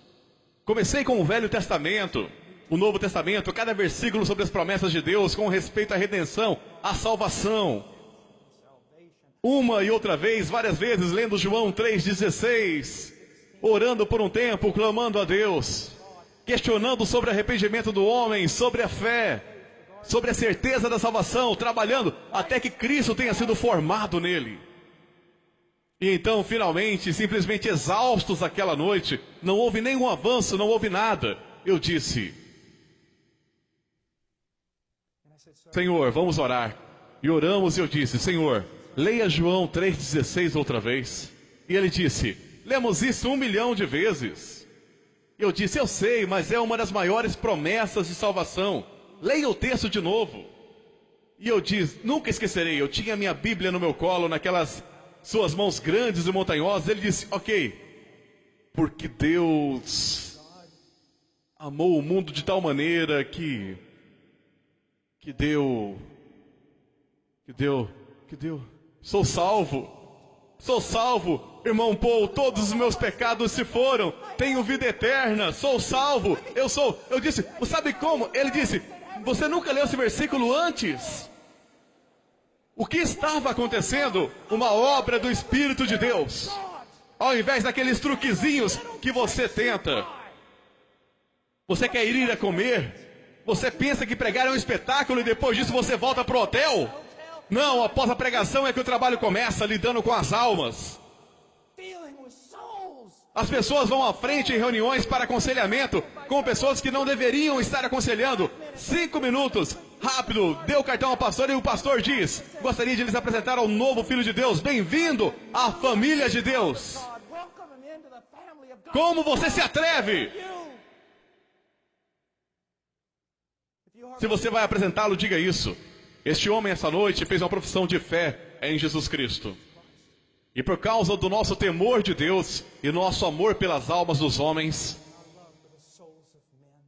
Comecei com o Velho Testamento, o Novo Testamento, cada versículo sobre as promessas de Deus com respeito à redenção, à salvação. Uma e outra vez, várias vezes, lendo João 3,16, orando por um tempo, clamando a Deus, questionando sobre o arrependimento do homem, sobre a fé, sobre a certeza da salvação, trabalhando até que Cristo tenha sido formado nele. E então, finalmente, simplesmente exaustos aquela noite, não houve nenhum avanço, não houve nada. Eu disse: Senhor, vamos orar. E oramos e eu disse: Senhor, leia João 3,16 outra vez. E ele disse: lemos isso 1 milhão de vezes. Eu disse: eu sei, mas é uma das maiores promessas de salvação. Leia o texto de novo. E eu disse: nunca esquecerei, eu tinha minha Bíblia no meu colo, naquelas suas mãos grandes e montanhosas. Ele disse: ok, porque Deus amou o mundo de tal maneira que deu, sou salvo, irmão Paul, todos os meus pecados se foram, tenho vida eterna, sou salvo, eu disse: você sabe como? Ele disse: você nunca leu esse versículo antes? O que estava acontecendo? Uma obra do Espírito de Deus. Ao invés daqueles truquezinhos que você tenta. Você quer ir a comer? Você pensa que pregar é um espetáculo e depois disso você volta para o hotel? Não, após a pregação é que o trabalho começa, lidando com as almas. As pessoas vão à frente em reuniões para aconselhamento com pessoas que não deveriam estar aconselhando. 5 minutos, rápido, dê o cartão ao pastor e o pastor diz: gostaria de lhes apresentar ao novo Filho de Deus. Bem-vindo à família de Deus. Como você se atreve? Se você vai apresentá-lo, diga isso. Este homem essa noite fez uma profissão de fé em Jesus Cristo. E por causa do nosso temor de Deus e nosso amor pelas almas dos homens,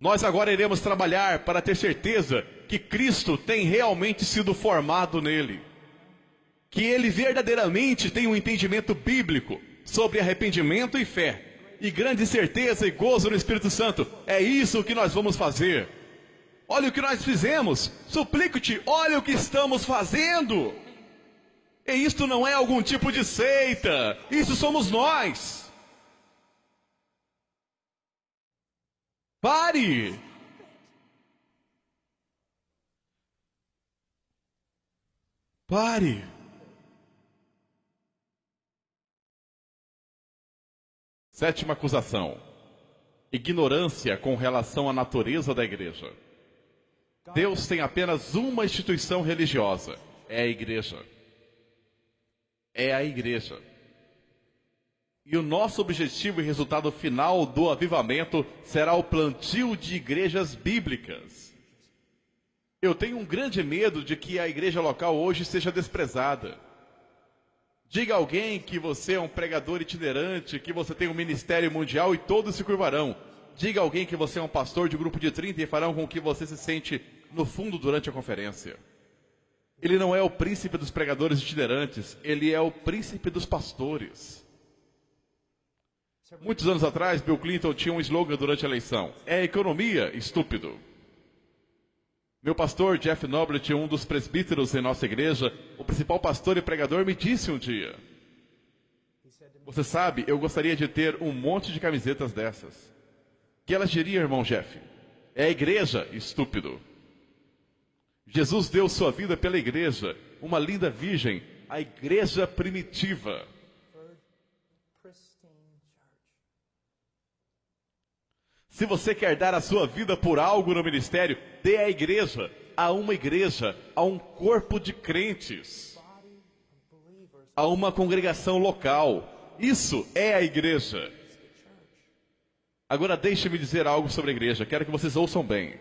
Nós agora iremos trabalhar para ter certeza que Cristo tem realmente sido formado nele. Que ele verdadeiramente tem um entendimento bíblico sobre arrependimento e fé. E grande certeza e gozo no Espírito Santo. É isso que nós vamos fazer. Olha o que nós fizemos. Suplico-te, olha o que estamos fazendo. E isto não é algum tipo de seita. Isso somos nós. Pare. Pare. Sétima acusação. Ignorância com relação à natureza da igreja. Deus tem apenas uma instituição religiosa. É a igreja. É a igreja. E o nosso objetivo e resultado final do avivamento será o plantio de igrejas bíblicas. Eu tenho um grande medo de que a igreja local hoje seja desprezada. Diga a alguém que você é um pregador itinerante, que você tem um ministério mundial e todos se curvarão. Diga a alguém que você é um pastor de grupo de 30 e farão com que você se sente no fundo durante a conferência. Ele não é o príncipe dos pregadores itinerantes, ele é o príncipe dos pastores. Muitos anos atrás, Bill Clinton tinha um slogan durante a eleição: é economia, estúpido. Meu pastor, Jeff Noblet, um dos presbíteros em nossa igreja, o principal pastor e pregador, me disse um dia: você sabe, eu gostaria de ter um monte de camisetas dessas. Que elas diriam, irmão Jeff? É a igreja, estúpido. Jesus deu sua vida pela igreja, uma linda virgem, a igreja primitiva. Se você quer dar a sua vida por algo no ministério, dê à igreja, a uma igreja, a um corpo de crentes, a uma congregação local. Isso é a igreja. Agora deixe-me dizer algo sobre a igreja, quero que vocês ouçam bem.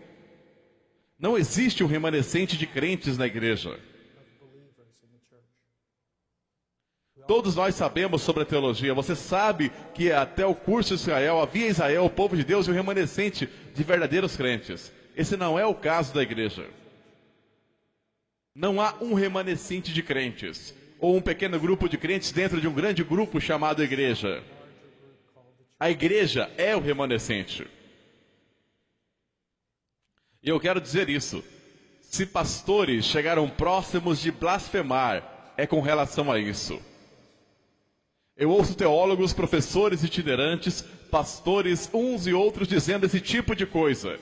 Não existe um remanescente de crentes na igreja. Todos nós sabemos sobre a teologia. Você sabe que até o curso de Israel, havia em Israel o povo de Deus e o remanescente de verdadeiros crentes. Esse não é o caso da igreja. Não há um remanescente de crentes, ou um pequeno grupo de crentes dentro de um grande grupo chamado igreja. A igreja é o remanescente. E eu quero dizer isso. Se pastores chegaram próximos de blasfemar, é com relação a isso. Eu ouço teólogos, professores itinerantes, pastores, uns e outros dizendo esse tipo de coisa.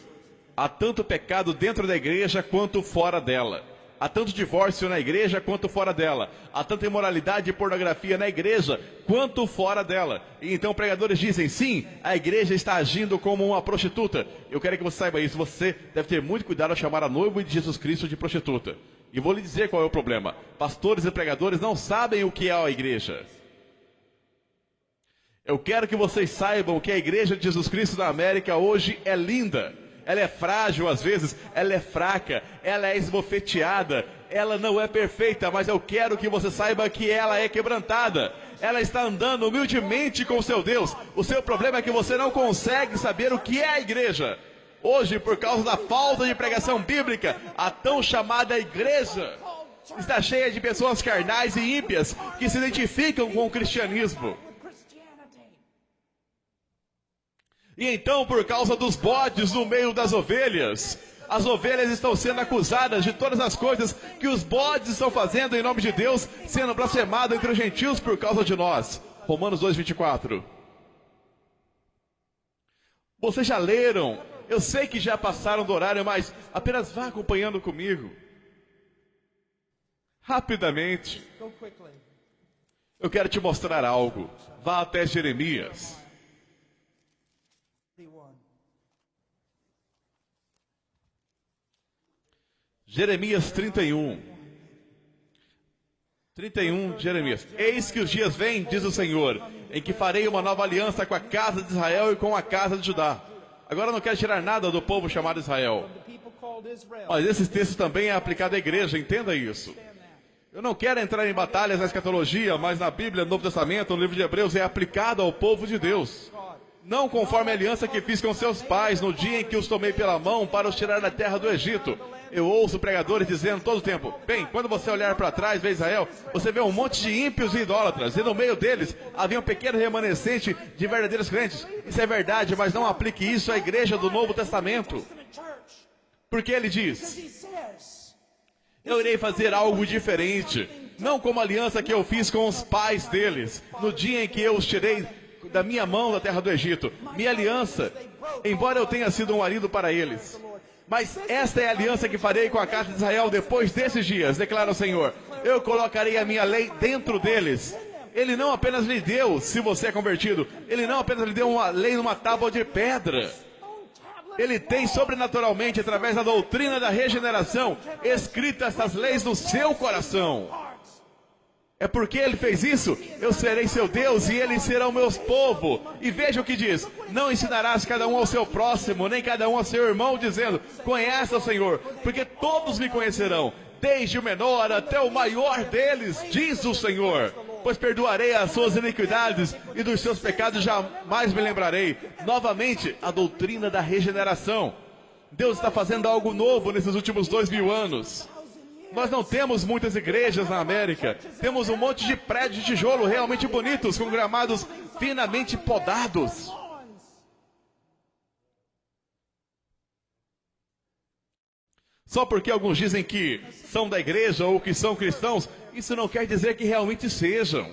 Há tanto pecado dentro da igreja quanto fora dela. Há tanto divórcio na igreja quanto fora dela. Há tanta imoralidade e pornografia na igreja quanto fora dela. E então pregadores dizem, sim, a igreja está agindo como uma prostituta. Eu quero que você saiba isso. Você deve ter muito cuidado ao chamar a noiva de Jesus Cristo de prostituta. E vou lhe dizer qual é o problema. Pastores e pregadores não sabem o que é a igreja. Eu quero que vocês saibam que a igreja de Jesus Cristo na América hoje é linda. Ela é frágil às vezes, ela é fraca, ela é esbofeteada, ela não é perfeita, mas eu quero que você saiba que ela é quebrantada. Ela está andando humildemente com o seu Deus. O seu problema é que você não consegue saber o que é a igreja. Hoje, por causa da falta de pregação bíblica, a tão chamada igreja está cheia de pessoas carnais e ímpias que se identificam com o cristianismo. E então, por causa dos bodes no meio das ovelhas, as ovelhas estão sendo acusadas de todas as coisas que os bodes estão fazendo em nome de Deus, sendo blasfemado entre os gentios por causa de nós. Romanos 2:24. Vocês já leram? Eu sei que já passaram do horário, mas apenas vá acompanhando comigo. Rapidamente. Eu quero te mostrar algo. Vá até Jeremias. Jeremias 31. 31, Jeremias. Eis que os dias vêm, diz o Senhor, em que farei uma nova aliança com a casa de Israel e com a casa de Judá. Agora eu não quero tirar nada do povo chamado Israel. Mas esse texto também é aplicado à igreja, entenda isso. Eu não quero entrar em batalhas na escatologia, mas na Bíblia, no Novo Testamento, no livro de Hebreus, é aplicado ao povo de Deus. não conforme a aliança que fiz com seus pais no dia em que os tomei pela mão para os tirar da terra do Egito. Eu ouço pregadores dizendo todo o tempo, bem, quando você olhar para trás, vê Israel, você vê um monte de ímpios e idólatras, e no meio deles havia um pequeno remanescente de verdadeiros crentes. Isso é verdade, mas não aplique isso à igreja do Novo Testamento. Porque ele diz, eu irei fazer algo diferente, não como a aliança que eu fiz com os pais deles, no dia em que eu os tirei da minha mão da terra do Egito. Minha aliança, embora eu tenha sido um marido para eles, mas esta é a aliança que farei com a casa de Israel depois desses dias, declara o Senhor. Eu colocarei a minha lei dentro deles. Ele não apenas lhe deu, se você é convertido, ele não apenas lhe deu uma lei numa tábua de pedra. Ele tem sobrenaturalmente, através da doutrina da regeneração, escrito essas leis no seu coração. É porque ele fez isso, eu serei seu Deus e eles serão meus povo. E veja o que diz, não ensinarás cada um ao seu próximo, nem cada um ao seu irmão, dizendo, conhece o Senhor, porque todos me conhecerão, desde o menor até o maior deles, diz o Senhor. Pois perdoarei as suas iniquidades e dos seus pecados jamais me lembrarei. Novamente, a doutrina da regeneração. Deus está fazendo algo novo nesses últimos 2000 anos. Nós não temos muitas igrejas na América. Temos um monte de prédios de tijolo realmente bonitos, com gramados finamente podados. Só porque alguns dizem que são da igreja ou que são cristãos, isso não quer dizer que realmente sejam.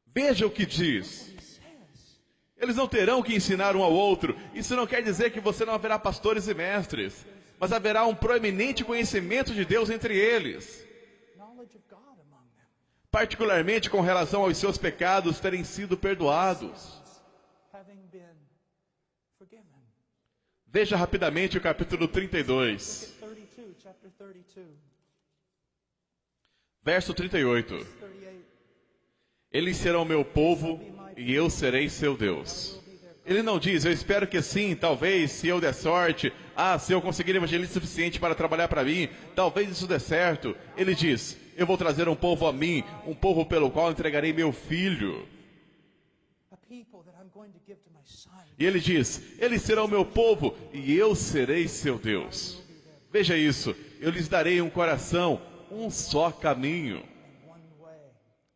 Veja o que diz. Eles não terão que ensinar um ao outro. Isso não quer dizer que você não haverá pastores e mestres, mas haverá um proeminente conhecimento de Deus entre eles. Particularmente com relação aos seus pecados terem sido perdoados. Veja rapidamente o capítulo 32. Verso 38. Eles serão meu povo e eu serei seu Deus. Ele não diz, eu espero que sim, talvez, se eu der sorte, se eu conseguir evangelista suficiente para trabalhar para mim, talvez isso dê certo. Ele diz, eu vou trazer um povo a mim, um povo pelo qual entregarei meu filho. E ele diz, eles serão meu povo e eu serei seu Deus. Veja isso, eu lhes darei um coração, um só caminho.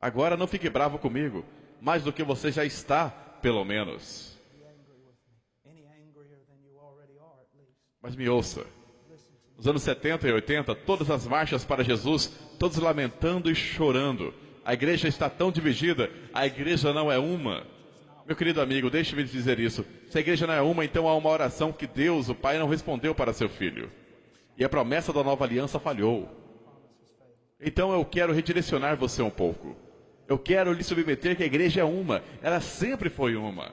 Agora não fique bravo comigo, mais do que você já está, pelo menos. Mas me ouça, nos anos 70 e 80, todas as marchas para Jesus, todos lamentando e chorando. A igreja está tão dividida, a igreja não é uma. Meu querido amigo, deixe-me dizer isso. Se a igreja não é uma, então há uma oração que Deus, o Pai, não respondeu para seu filho. E a promessa da nova aliança falhou. Então eu quero redirecionar você um pouco. Eu quero lhe submeter que a igreja é uma. Ela sempre foi uma.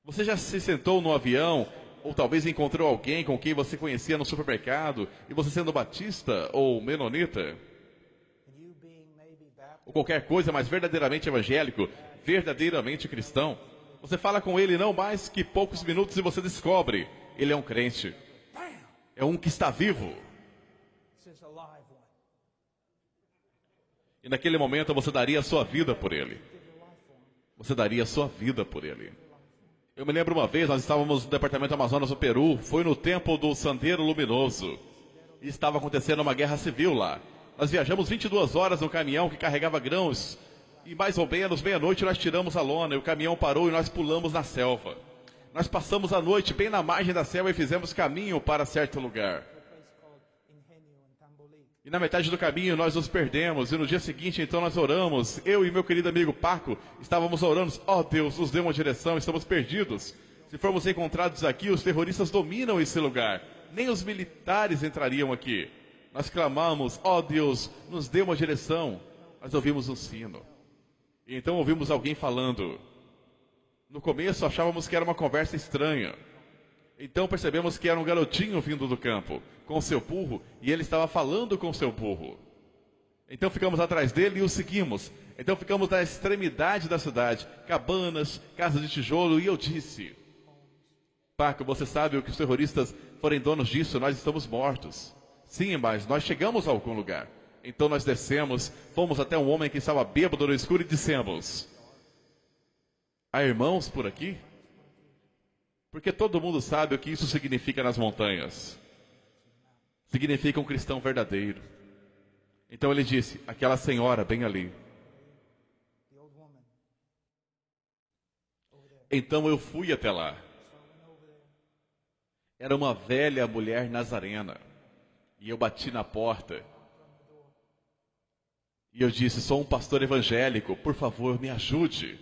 Você já se sentou no avião, ou talvez encontrou alguém com quem você conhecia no supermercado, e você sendo batista ou menonita, ou qualquer coisa, mas verdadeiramente evangélico, verdadeiramente cristão, você fala com ele não mais que poucos minutos e você descobre, ele é um crente. É um que está vivo. E naquele momento você daria a sua vida por ele. Você daria a sua vida por ele. Eu me lembro uma vez, nós estávamos no departamento Amazonas, no Peru, foi no tempo do Sendero Luminoso. E estava acontecendo uma guerra civil lá. Nós viajamos 22 horas no caminhão que carregava grãos. E mais ou menos, meia-noite, nós tiramos a lona, e o caminhão parou e nós pulamos na selva. Nós passamos a noite bem na margem da selva e fizemos caminho para certo lugar. E na metade do caminho nós nos perdemos, e no dia seguinte então nós oramos, eu e meu querido amigo Paco, estávamos orando, Deus, nos dê uma direção, estamos perdidos. Se formos encontrados aqui, os terroristas dominam esse lugar, nem os militares entrariam aqui. Nós clamamos, Deus, nos dê uma direção. Nós ouvimos um sino. E então ouvimos alguém falando. No começo achávamos que era uma conversa estranha. Então percebemos que era um garotinho vindo do campo, com seu burro, e ele estava falando com seu burro. Então ficamos atrás dele e o seguimos. Então ficamos na extremidade da cidade, cabanas, casas de tijolo, e eu disse, Paco, você sabe o que os terroristas forem donos disso, nós estamos mortos. Sim, mas nós chegamos a algum lugar. Então nós descemos, fomos até um homem que estava bêbado no escuro e dissemos, Há irmãos por aqui? Porque todo mundo sabe o que isso significa nas montanhas. Significa um cristão verdadeiro. Então ele disse, aquela senhora bem ali. Então eu fui até lá. Era uma velha mulher nazarena. E eu bati na porta. E eu disse, sou um pastor evangélico, por favor, me ajude.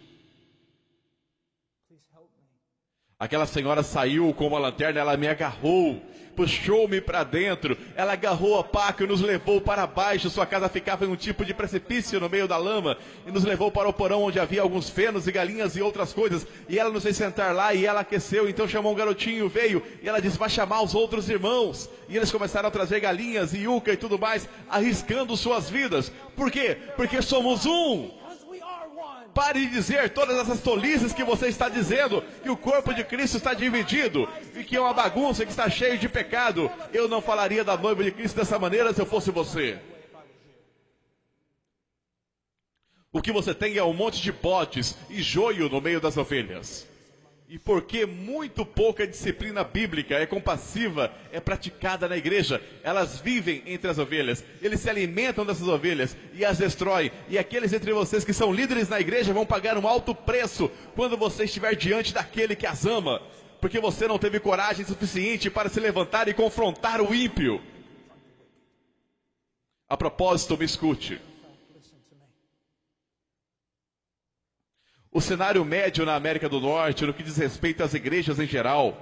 Aquela senhora saiu com uma lanterna, ela me agarrou, puxou-me para dentro, ela agarrou a paca e nos levou para baixo. Sua casa ficava em um tipo de precipício no meio da lama, e nos levou para o porão onde havia alguns fenos e galinhas e outras coisas, e ela nos fez sentar lá, e ela aqueceu, então chamou um garotinho, veio, e ela disse, vai chamar os outros irmãos, e eles começaram a trazer galinhas e yuca e tudo mais, arriscando suas vidas. Por quê? Porque somos um. Pare de dizer todas essas tolices que você está dizendo, que o corpo de Cristo está dividido, e que é uma bagunça, que está cheio de pecado. Eu não falaria da noiva de Cristo dessa maneira se eu fosse você. O que você tem é um monte de bodes e joio no meio das ovelhas. E porque muito pouca disciplina bíblica é compassiva, é praticada na igreja, elas vivem entre as ovelhas, eles se alimentam dessas ovelhas e as destroem. E aqueles entre vocês que são líderes na igreja vão pagar um alto preço quando você estiver diante daquele que as ama, porque você não teve coragem suficiente para se levantar e confrontar o ímpio. A propósito, me escute. O cenário médio na América do Norte, no que diz respeito às igrejas em geral,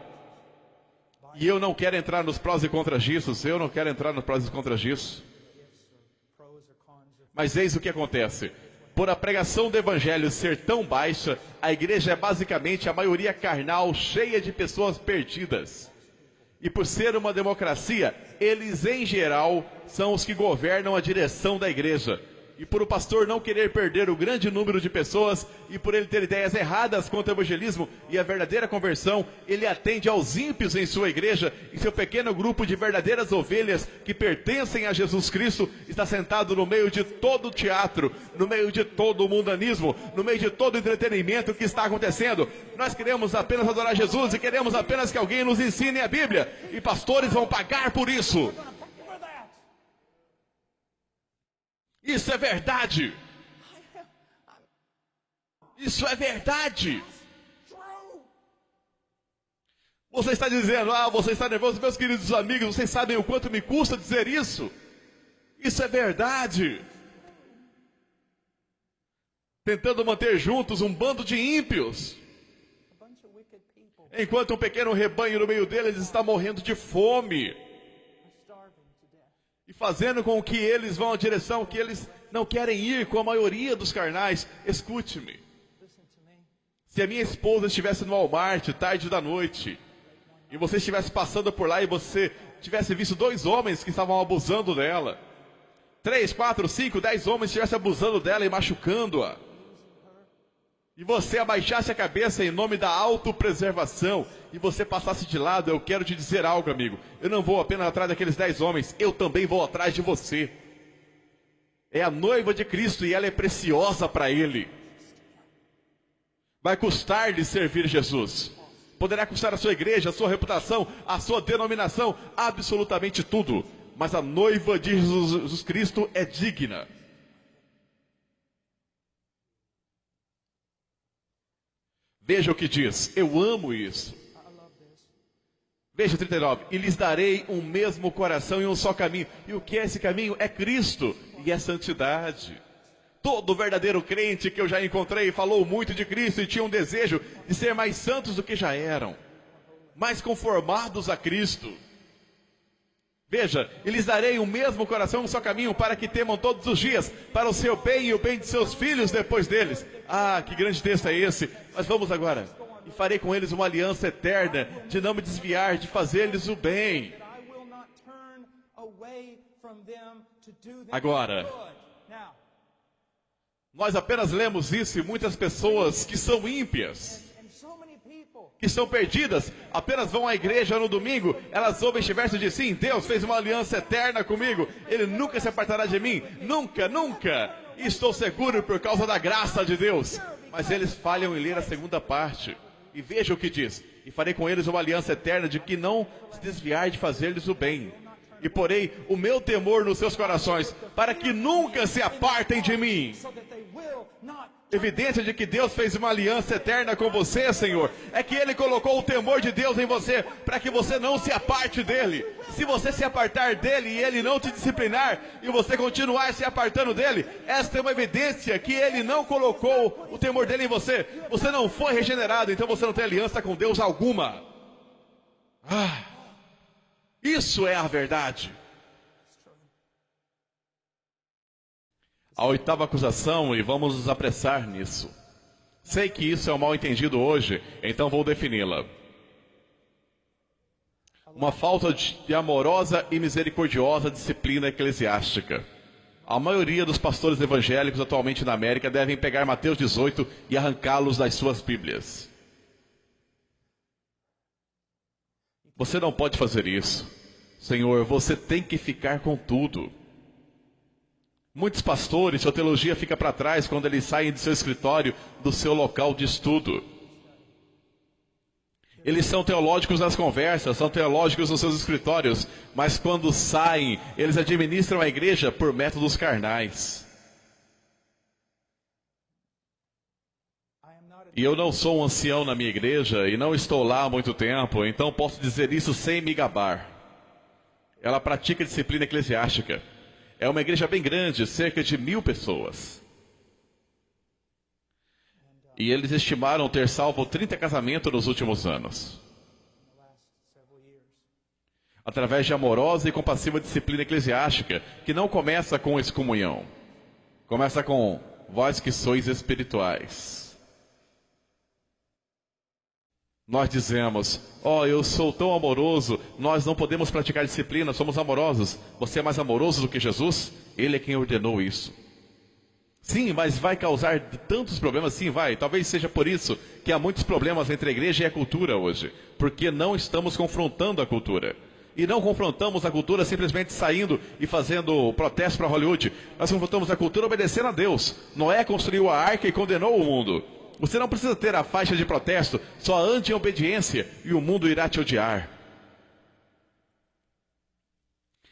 e eu não quero entrar nos prós e contras disso, mas eis o que acontece. Por a pregação do evangelho ser tão baixa, a igreja é basicamente a maioria carnal, cheia de pessoas perdidas. E por ser uma democracia, eles em geral são os que governam a direção da igreja. E por o pastor não querer perder o grande número de pessoas, e por ele ter ideias erradas quanto ao evangelismo e a verdadeira conversão, ele atende aos ímpios em sua igreja, e seu pequeno grupo de verdadeiras ovelhas que pertencem a Jesus Cristo está sentado no meio de todo o teatro, no meio de todo o mundanismo, no meio de todo o entretenimento que está acontecendo. Nós queremos apenas adorar Jesus e queremos apenas que alguém nos ensine a Bíblia, e pastores vão pagar por isso. Isso é verdade. Isso é verdade. Você está dizendo, você está nervoso. Meus queridos amigos, vocês sabem o quanto me custa dizer isso? Isso é verdade. Tentando manter juntos um bando de ímpios, enquanto um pequeno rebanho no meio deles está morrendo de fome. E fazendo com que eles vão à direção que eles não querem ir com a maioria dos carnais. Escute-me. Se a minha esposa estivesse no Walmart, tarde da noite, e você estivesse passando por lá e você tivesse visto 2 homens que estavam abusando dela, 3, 4, 5, 10 homens estivessem abusando dela e machucando-a, e você abaixasse a cabeça em nome da autopreservação, e você passasse de lado, eu quero te dizer algo, amigo. Eu não vou apenas atrás daqueles 10 homens, eu também vou atrás de você. É a noiva de Cristo e ela é preciosa para Ele. Vai custar-lhe servir Jesus. Poderá custar a sua igreja, a sua reputação, a sua denominação, absolutamente tudo. Mas a noiva de Jesus Cristo é digna. Veja o que diz, eu amo isso. Veja 39, e lhes darei um mesmo coração e um só caminho. E o que é esse caminho? É Cristo e é santidade. Todo verdadeiro crente que eu já encontrei falou muito de Cristo e tinha um desejo de ser mais santos do que já eram. Mais conformados a Cristo. Veja, e lhes darei o mesmo coração e um só caminho para que temam todos os dias, para o seu bem e o bem de seus filhos depois deles. Ah, que grande texto é esse. Mas vamos agora. E farei com eles uma aliança eterna, de não me desviar, de fazer-lhes o bem. Agora, nós apenas lemos isso e muitas pessoas que são ímpias, que estão perdidas, apenas vão à igreja no domingo, elas ouvem este verso de sim, Deus fez uma aliança eterna comigo, Ele nunca se apartará de mim, nunca, nunca, e estou seguro por causa da graça de Deus. Mas eles falham em ler a segunda parte. E veja o que diz: e farei com eles uma aliança eterna de que não se desviar de fazer-lhes o bem. E porei o meu temor nos seus corações, para que nunca se apartem de mim. Evidência de que Deus fez uma aliança eterna com você, Senhor, é que Ele colocou o temor de Deus em você, para que você não se aparte dEle. Se você se apartar dEle e Ele não te disciplinar, e você continuar se apartando dEle, esta é uma evidência que Ele não colocou o temor dEle em você. Você não foi regenerado, então você não tem aliança com Deus alguma. Isso é a verdade. A oitava acusação, e vamos nos apressar nisso. Sei que isso é um mal entendido hoje, então vou defini-la. Uma falta de amorosa e misericordiosa disciplina eclesiástica. A maioria dos pastores evangélicos atualmente na América devem pegar Mateus 18 e arrancá-los das suas Bíblias. Você não pode fazer isso. Senhor, você tem que ficar com tudo. Muitos pastores, sua teologia fica para trás quando eles saem do seu escritório, do seu local de estudo. Eles são teológicos nas conversas, são teológicos nos seus escritórios, mas quando saem, eles administram a igreja por métodos carnais. E eu não sou um ancião na minha igreja e não estou lá há muito tempo, então posso dizer isso sem me gabar. Ela pratica disciplina eclesiástica. É uma igreja bem grande, cerca de 1000 pessoas. E eles estimaram ter salvo 30 casamentos nos últimos anos. Através de amorosa e compassiva disciplina eclesiástica, que não começa com excomunhão. Começa com vós que sois espirituais. Nós dizemos, eu sou tão amoroso, nós não podemos praticar disciplina, somos amorosos. Você é mais amoroso do que Jesus? Ele é quem ordenou isso. Sim, mas vai causar tantos problemas? Sim, vai. Talvez seja por isso que há muitos problemas entre a igreja e a cultura hoje. Porque não estamos confrontando a cultura. E não confrontamos a cultura simplesmente saindo e fazendo protesto para Hollywood. Nós confrontamos a cultura obedecendo a Deus. Noé construiu a arca e condenou o mundo. Você não precisa ter a faixa de protesto, só ande em obediência e o mundo irá te odiar.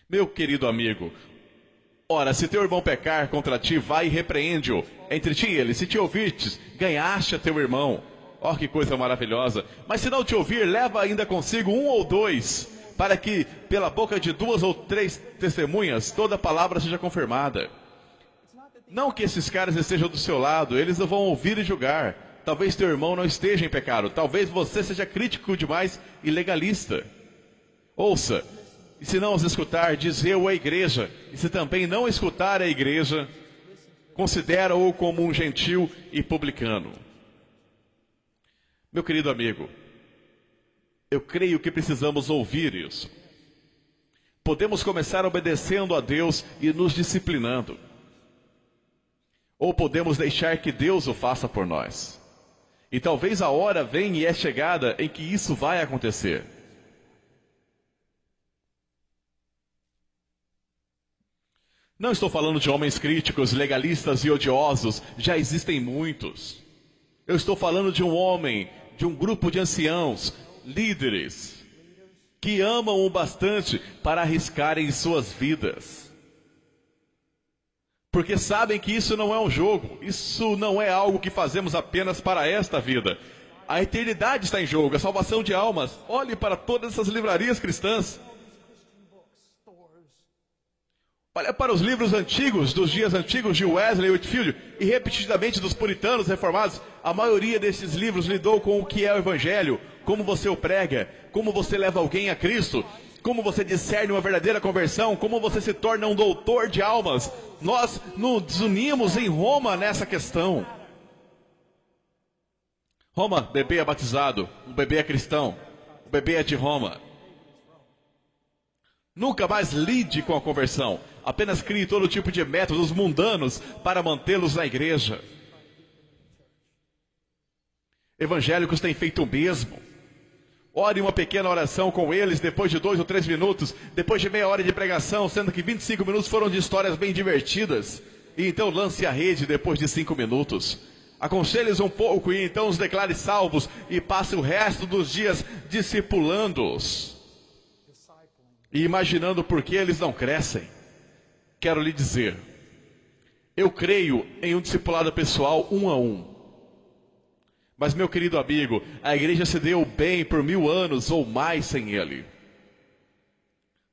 Meu querido amigo, ora, se teu irmão pecar contra ti, vai e repreende-o. Entre ti e ele, se te ouvirtes, ganhaste a teu irmão. Que coisa maravilhosa. Mas se não te ouvir, leva ainda consigo 1 ou 2, para que pela boca de 2 ou 3 testemunhas, toda palavra seja confirmada. Não que esses caras estejam do seu lado, eles não vão ouvir e julgar. Talvez teu irmão não esteja em pecado. Talvez você seja crítico demais e legalista. Ouça, e se não os escutar, diz eu à igreja. E se também não escutar a igreja, considera-o como um gentil e publicano. Meu querido amigo, eu creio que precisamos ouvir isso. Podemos começar obedecendo a Deus e nos disciplinando. Ou podemos deixar que Deus o faça por nós. E talvez a hora venha e é chegada em que isso vai acontecer. Não estou falando de homens críticos, legalistas e odiosos. Já existem muitos. Eu estou falando de um homem, de um grupo de anciãos, líderes, que amam o bastante para arriscarem suas vidas. Porque sabem que isso não é um jogo, isso não é algo que fazemos apenas para esta vida. A eternidade está em jogo, a salvação de almas. Olhe para todas essas livrarias cristãs. Olha para os livros antigos, dos dias antigos de Wesley e Whitefield, e repetidamente dos puritanos reformados. A maioria desses livros lidou com o que é o Evangelho, como você o prega, como você leva alguém a Cristo, como você discerne uma verdadeira conversão, como você se torna um doutor de almas. Nós nos unimos em Roma nessa questão. Roma, bebê é batizado, o bebê é cristão, o bebê é de Roma. Nunca mais lide com a conversão, apenas crie todo tipo de métodos mundanos para mantê-los na igreja. Evangélicos têm feito o mesmo. Ore uma pequena oração com eles depois de 2 ou 3 minutos, depois de meia hora de pregação, sendo que 25 minutos foram de histórias bem divertidas. E então lance a rede depois de 5 minutos. Aconselhe-os um pouco e então os declare salvos e passe o resto dos dias discipulando-os e imaginando por que eles não crescem. Quero lhe dizer, eu creio em um discipulado pessoal 1 a 1. Mas, meu querido amigo, a igreja se deu bem por 1000 anos ou mais sem ele.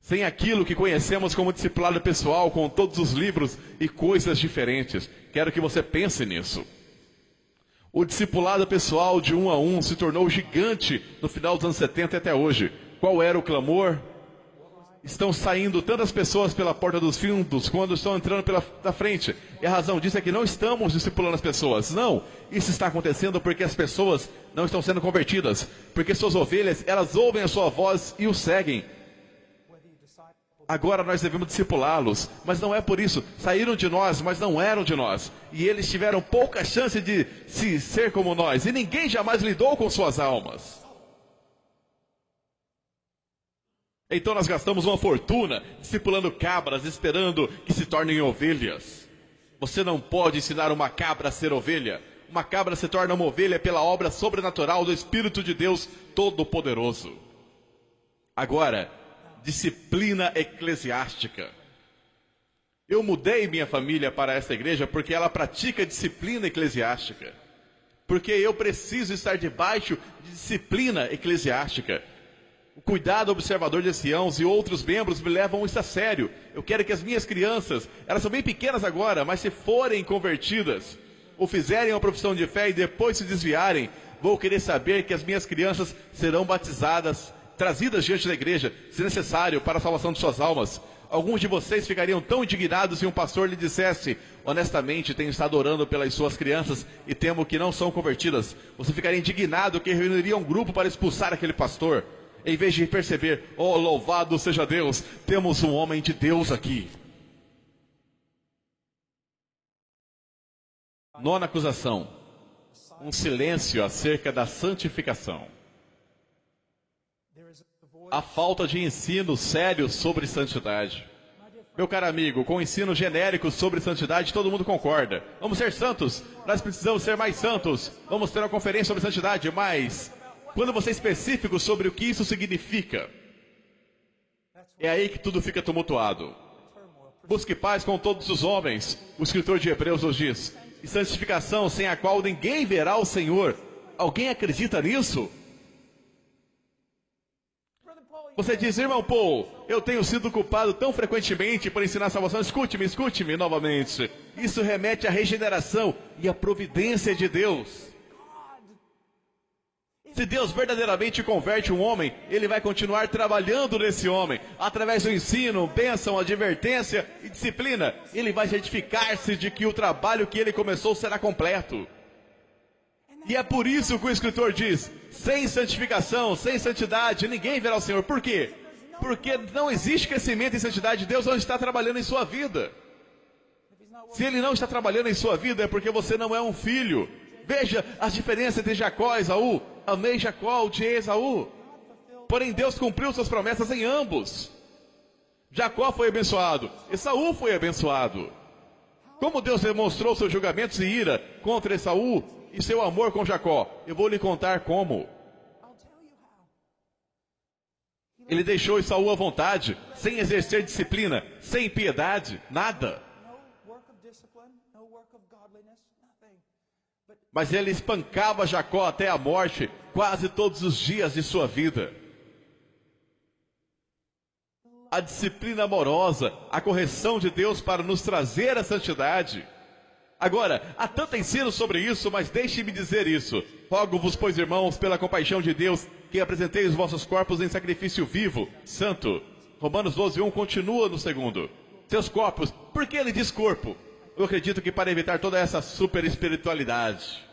Sem aquilo que conhecemos como discipulado pessoal, com todos os livros e coisas diferentes. Quero que você pense nisso. O discipulado pessoal de 1 a 1 se tornou gigante no final dos anos 70 até hoje. Qual era o clamor? Estão saindo tantas pessoas pela porta dos fundos quando estão entrando da frente. E a razão disso é que não estamos discipulando as pessoas. Não, isso está acontecendo porque as pessoas não estão sendo convertidas. Porque suas ovelhas, elas ouvem a sua voz e o seguem. Agora nós devemos discipulá-los, mas não é por isso. Saíram de nós, mas não eram de nós. E eles tiveram pouca chance de ser como nós. E ninguém jamais lidou com suas almas. Então nós gastamos uma fortuna discipulando cabras, esperando que se tornem ovelhas. Você não pode ensinar uma cabra a ser ovelha. Uma cabra se torna uma ovelha pela obra sobrenatural do Espírito de Deus Todo-Poderoso. Agora, disciplina eclesiástica. Eu mudei minha família para essa igreja porque ela pratica disciplina eclesiástica. Porque eu preciso estar debaixo de disciplina eclesiástica. O cuidado observador de Sião e outros membros me levam isso a sério. Eu quero que as minhas crianças, elas são bem pequenas agora, mas se forem convertidas, ou fizerem uma profissão de fé e depois se desviarem, vou querer saber que as minhas crianças serão batizadas, trazidas diante da igreja, se necessário, para a salvação de suas almas. Alguns de vocês ficariam tão indignados se um pastor lhe dissesse, honestamente, tenho estado orando pelas suas crianças e temo que não são convertidas. Você ficaria indignado que reuniria um grupo para expulsar aquele pastor, em vez de perceber, oh, louvado seja Deus, temos um homem de Deus aqui. 9ª acusação, um silêncio acerca da santificação. A falta de ensino sério sobre santidade. Meu caro amigo, com ensino genérico sobre santidade, todo mundo concorda. Vamos ser santos, nós precisamos ser mais santos. Vamos ter uma conferência sobre santidade, mas quando você é específico sobre o que isso significa, é aí que tudo fica tumultuado. Busque paz com todos os homens, o escritor de Hebreus nos diz, e santificação sem a qual ninguém verá o Senhor. Alguém acredita nisso? Você diz, irmão Paul, eu tenho sido culpado tão frequentemente por ensinar a salvação. Escute-me novamente. Isso remete à regeneração e à providência de Deus. Se Deus verdadeiramente converte um homem, Ele vai continuar trabalhando nesse homem, através do ensino, bênção, advertência e disciplina. Ele vai certificar-se de que o trabalho que Ele começou será completo. E é por isso que o escritor diz, sem santificação, sem santidade, ninguém verá o Senhor. Por quê? Porque não existe crescimento em santidade. Deus não está trabalhando em sua vida. Se Ele não está trabalhando em sua vida, é porque você não é um filho. Veja as diferenças entre Jacó e Esaú. Amei Jacó, odiei Esaú. Porém Deus cumpriu suas promessas em ambos. Jacó foi abençoado, Esaú foi abençoado. Como Deus demonstrou seus julgamentos e ira contra Esaú e seu amor com Jacó? Eu vou lhe contar como. Ele deixou Esaú à vontade, sem exercer disciplina, sem piedade, nada. Mas ele espancava Jacó até a morte, quase todos os dias de sua vida. A disciplina amorosa, a correção de Deus para nos trazer a santidade. Agora, há tanto ensino sobre isso, mas deixe-me dizer isso. Rogo-vos, pois, irmãos, pela compaixão de Deus, que apresentei os vossos corpos em sacrifício vivo, santo. Romanos 12:1 continua no 2. Seus corpos, por que ele diz corpo? Eu acredito que para evitar toda essa super espiritualidade.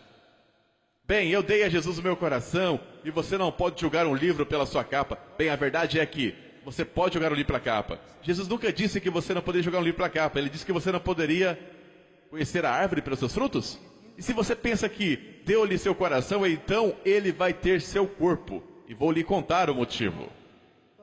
Bem, eu dei a Jesus o meu coração e você não pode julgar um livro pela sua capa. Bem, a verdade é que você pode julgar um livro pela capa. Jesus nunca disse que você não poderia julgar um livro pela capa. Ele disse que você não poderia conhecer a árvore pelos seus frutos. E se você pensa que deu-lhe seu coração, então ele vai ter seu corpo. E vou lhe contar o motivo.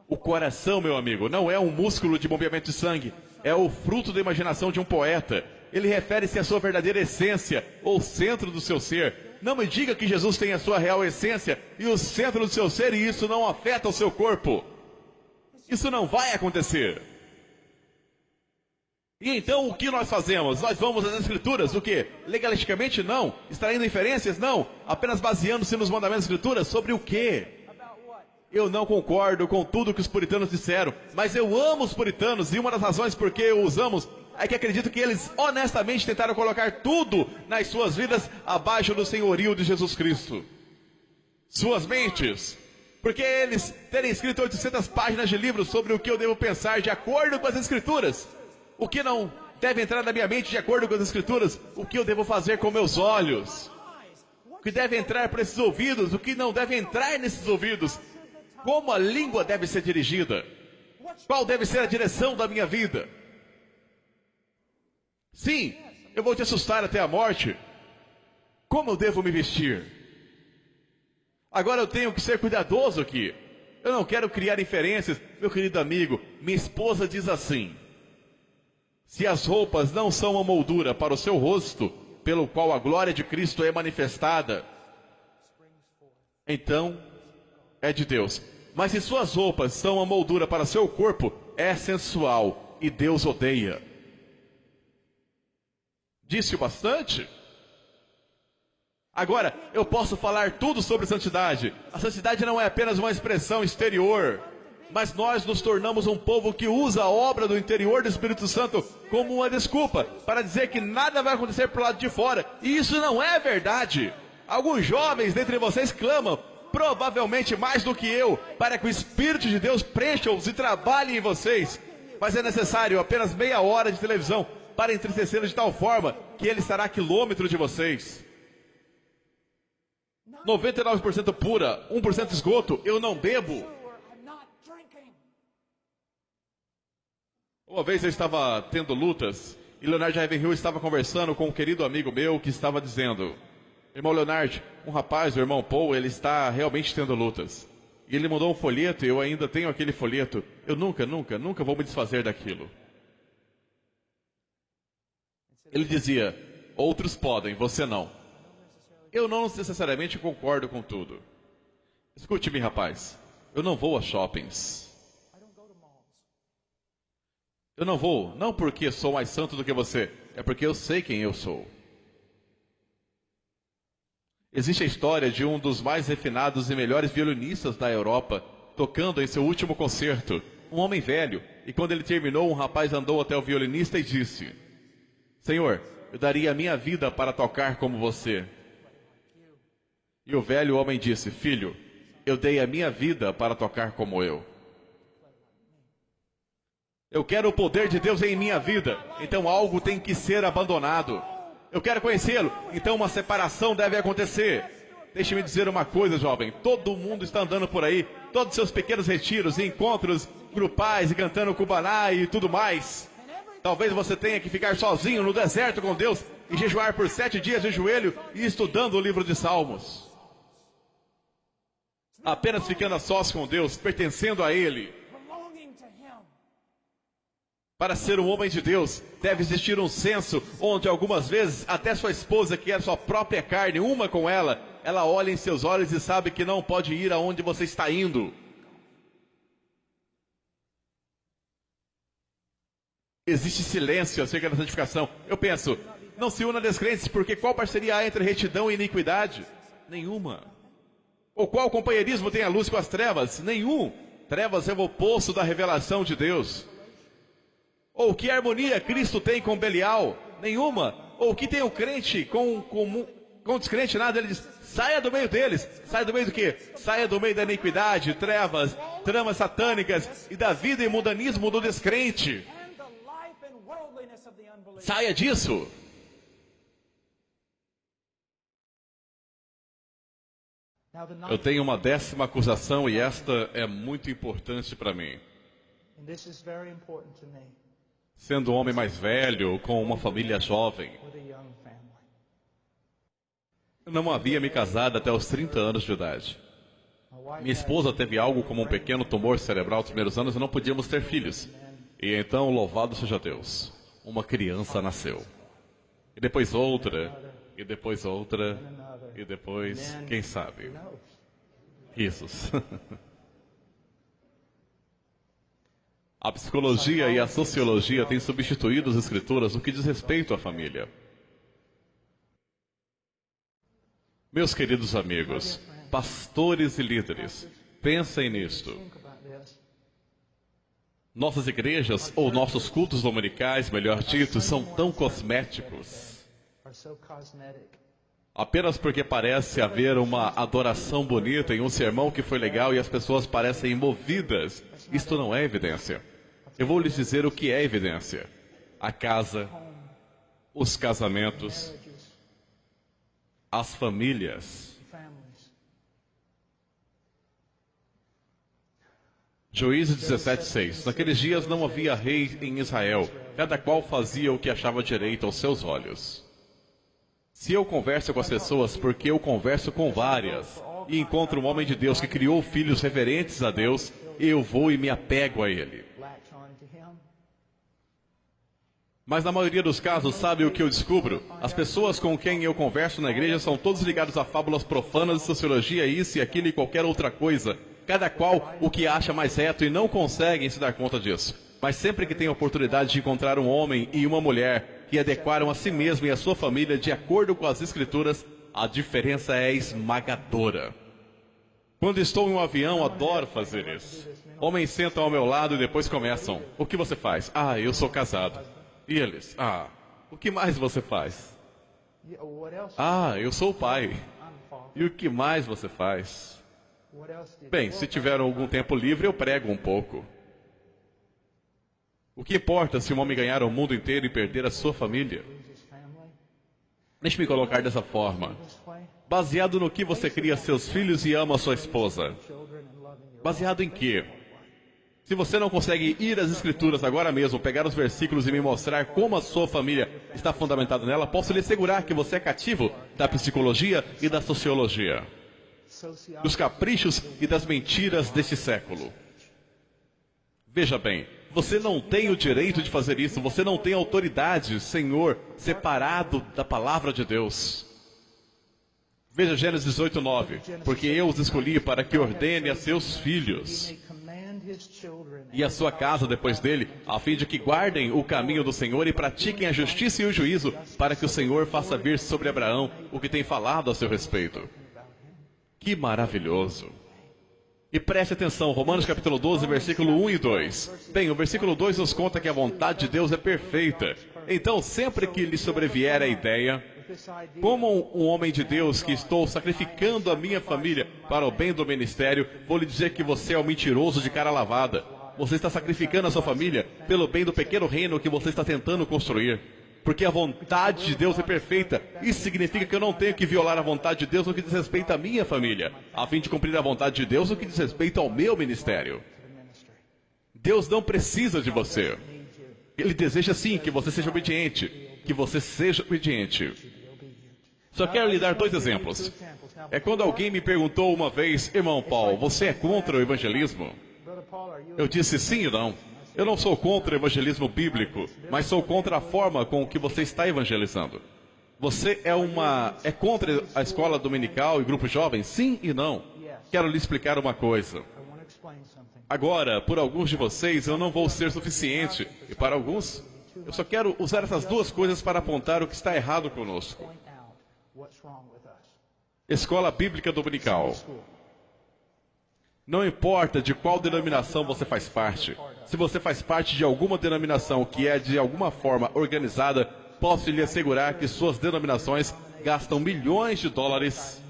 O coração, meu amigo, não é um músculo de bombeamento de sangue. É o fruto da imaginação de um poeta. ele refere-se à sua verdadeira essência, ou centro do seu ser. Não me diga que Jesus tem a sua real essência e o centro do seu ser, e isso não afeta o seu corpo. Isso não vai acontecer. E então o que nós fazemos? Nós vamos às Escrituras, o quê? Legalisticamente não, extraindo inferências não, apenas baseando-se nos mandamentos das Escrituras, sobre o quê? Eu não concordo com tudo que os puritanos disseram, mas eu amo os puritanos, e uma das razões por que eu os amo é que acredito que eles honestamente tentaram colocar tudo nas suas vidas abaixo do senhorio de Jesus Cristo. Suas mentes. Porque eles terem escrito 800 páginas de livros sobre o que eu devo pensar de acordo com as Escrituras. O que não deve entrar na minha mente de acordo com as Escrituras? O que eu devo fazer com meus olhos? O que deve entrar por esses ouvidos? O que não deve entrar nesses ouvidos? Como a língua deve ser dirigida? Qual deve ser a direção da minha vida? Sim, eu vou te assustar até a morte. Como eu devo me vestir? Agora eu tenho que ser cuidadoso aqui. Eu não quero criar inferências. Meu querido amigo, minha esposa diz assim: se as roupas não são uma moldura para o seu rosto, pelo qual a glória de Cristo é manifestada, então é de Deus. Mas se suas roupas são uma moldura para seu corpo, é sensual e Deus odeia. Disse-o bastante? Agora, eu posso falar tudo sobre santidade. A santidade não é apenas uma expressão exterior, mas nós nos tornamos um povo que usa a obra do interior do Espírito Santo como uma desculpa para dizer que nada vai acontecer pro lado de fora. E isso não é verdade. Alguns jovens dentre vocês clamam, provavelmente mais do que eu, para que o Espírito de Deus preencha-os e trabalhe em vocês. Mas é necessário apenas meia hora de televisão para entristecê-lo de tal forma que ele estará a quilômetro de vocês. 99% pura, 1% esgoto, eu não bebo. Uma vez eu estava tendo lutas, e Leonard Ravenhill estava conversando com um querido amigo meu que estava dizendo: irmão Leonard, um rapaz, o irmão Paul, ele está realmente tendo lutas. E ele mandou um folheto, e eu ainda tenho aquele folheto. Eu nunca vou me desfazer daquilo. Ele dizia: outros podem, você não. Eu não necessariamente concordo com tudo. Escute-me, rapaz. Eu não vou a shoppings. Eu não vou, não porque sou mais santo do que você, é porque eu sei quem eu sou. Existe a história de um dos mais refinados e melhores violinistas da Europa, tocando em seu último concerto, um homem velho, e quando ele terminou, um rapaz andou até o violinista e disse: Senhor, eu daria a minha vida para tocar como você. E o velho homem disse: filho, eu dei a minha vida para tocar como eu. Eu quero o poder de Deus em minha vida, então algo tem que ser abandonado. Eu quero conhecê-lo, então uma separação deve acontecer. Deixe-me dizer uma coisa, jovem, todo mundo está andando por aí, todos os seus pequenos retiros e encontros grupais e cantando cubaná e tudo mais. Talvez você tenha que ficar sozinho no deserto com Deus e jejuar por 7 dias de joelho e estudando o livro de Salmos. Apenas ficando a sós com Deus, pertencendo a Ele. Para ser um homem de Deus, deve existir um senso onde algumas vezes até sua esposa, que é sua própria carne, uma com ela, ela olha em seus olhos e sabe que não pode ir aonde você está indo. Existe silêncio acerca da santificação. Eu penso, não se una a descrentes, porque qual parceria há entre retidão e iniquidade? Nenhuma. Ou qual companheirismo tem a luz com as trevas? Nenhum. Trevas é o oposto da revelação de Deus. Ou que harmonia Cristo tem com Belial? Nenhuma. Ou que tem o crente com o descrente? Nada. Ele diz, saia do meio deles. Saia do meio do quê? Saia do meio da iniquidade, trevas, tramas satânicas e da vida e mundanismo do descrente. Saia disso. Eu tenho uma 10ª acusação e esta é muito importante para mim. Sendo um homem mais velho, com uma família jovem, eu não havia me casado até os 30 anos de idade. Minha esposa teve algo como um pequeno tumor cerebral nos primeiros anos e não podíamos ter filhos. E então, louvado seja Deus, uma criança nasceu. e depois outra, e depois outra, e depois, quem sabe, risos. A psicologia e a sociologia têm substituído as escrituras no que diz respeito à família. Meus queridos amigos, pastores e líderes, pensem nisto. Nossas igrejas, ou nossos cultos dominicais, melhor dito, são tão cosméticos. Apenas porque parece haver uma adoração bonita em um sermão que foi legal e as pessoas parecem movidas, isto não é evidência. Eu vou lhes dizer o que é evidência. A casa, os casamentos, as famílias. Juízes 17:6. Naqueles dias não havia rei em Israel, cada qual fazia o que achava direito aos seus olhos. Se eu converso com as pessoas, porque eu converso com várias, e encontro um homem de Deus que criou filhos reverentes a Deus, eu vou e me apego a ele. Mas na maioria dos casos, sabe o que eu descubro? As pessoas com quem eu converso na igreja são todos ligados a fábulas profanas de sociologia, isso e aquilo e qualquer outra coisa. Cada qual o que acha mais reto e não conseguem se dar conta disso. Mas sempre que tem a oportunidade de encontrar um homem e uma mulher que adequaram a si mesmo e a sua família de acordo com as escrituras, a diferença é esmagadora. Quando estou em um avião, adoro fazer isso. Homens sentam ao meu lado e depois começam. O que você faz? Ah, eu sou casado. E eles? Ah, o que mais você faz? Ah, eu sou o pai. E o que mais você faz? Bem, se tiver algum tempo livre, eu prego um pouco. O que importa se um homem ganhar o mundo inteiro e perder a sua família? Deixe-me colocar dessa forma. Baseado no que você cria seus filhos e ama sua esposa? Baseado em quê? Se você não consegue ir às escrituras agora mesmo, pegar os versículos e me mostrar como a sua família está fundamentada nela, posso lhe assegurar que você é cativo da psicologia e da sociologia, dos caprichos e das mentiras deste século. Veja bem, você não tem o direito de fazer isso, você não tem autoridade, Senhor, separado da palavra de Deus. Veja Gênesis 18:9, porque eu os escolhi para que ordene a seus filhos e a sua casa depois dele, a fim de que guardem o caminho do Senhor e pratiquem a justiça e o juízo, para que o Senhor faça vir sobre Abraão o que tem falado a seu respeito. Que maravilhoso! E preste atenção, Romanos capítulo 12, versículo 1 e 2. Bem, o versículo 2 nos conta que a vontade de Deus é perfeita. Então, sempre que lhe sobrevier a ideia, como um homem de Deus que estou sacrificando a minha família para o bem do ministério, vou lhe dizer que você é um mentiroso de cara lavada. Você está sacrificando a sua família pelo bem do pequeno reino que você está tentando construir. Porque a vontade de Deus é perfeita. Isso significa que eu não tenho que violar a vontade de Deus no que diz respeito à minha família, a fim de cumprir a vontade de Deus no que diz respeito ao meu ministério. Deus não precisa de você. Ele deseja sim que você seja obediente. Que você seja obediente. Só quero lhe dar 2 exemplos. É quando alguém me perguntou uma vez, irmão Paul, você é contra o evangelismo? Eu disse sim e não. Eu não sou contra o evangelismo bíblico, mas sou contra a forma com que você está evangelizando. Você é contra a escola dominical e grupo jovem? Sim e não. Quero lhe explicar uma coisa. Agora, por alguns de vocês, eu não vou ser suficiente. E para alguns, eu só quero usar essas 2 coisas para apontar o que está errado conosco. Escola bíblica dominical. Não importa de qual denominação você faz parte. Se você faz parte de alguma denominação que é de alguma forma organizada, posso lhe assegurar que suas denominações gastam milhões de dólares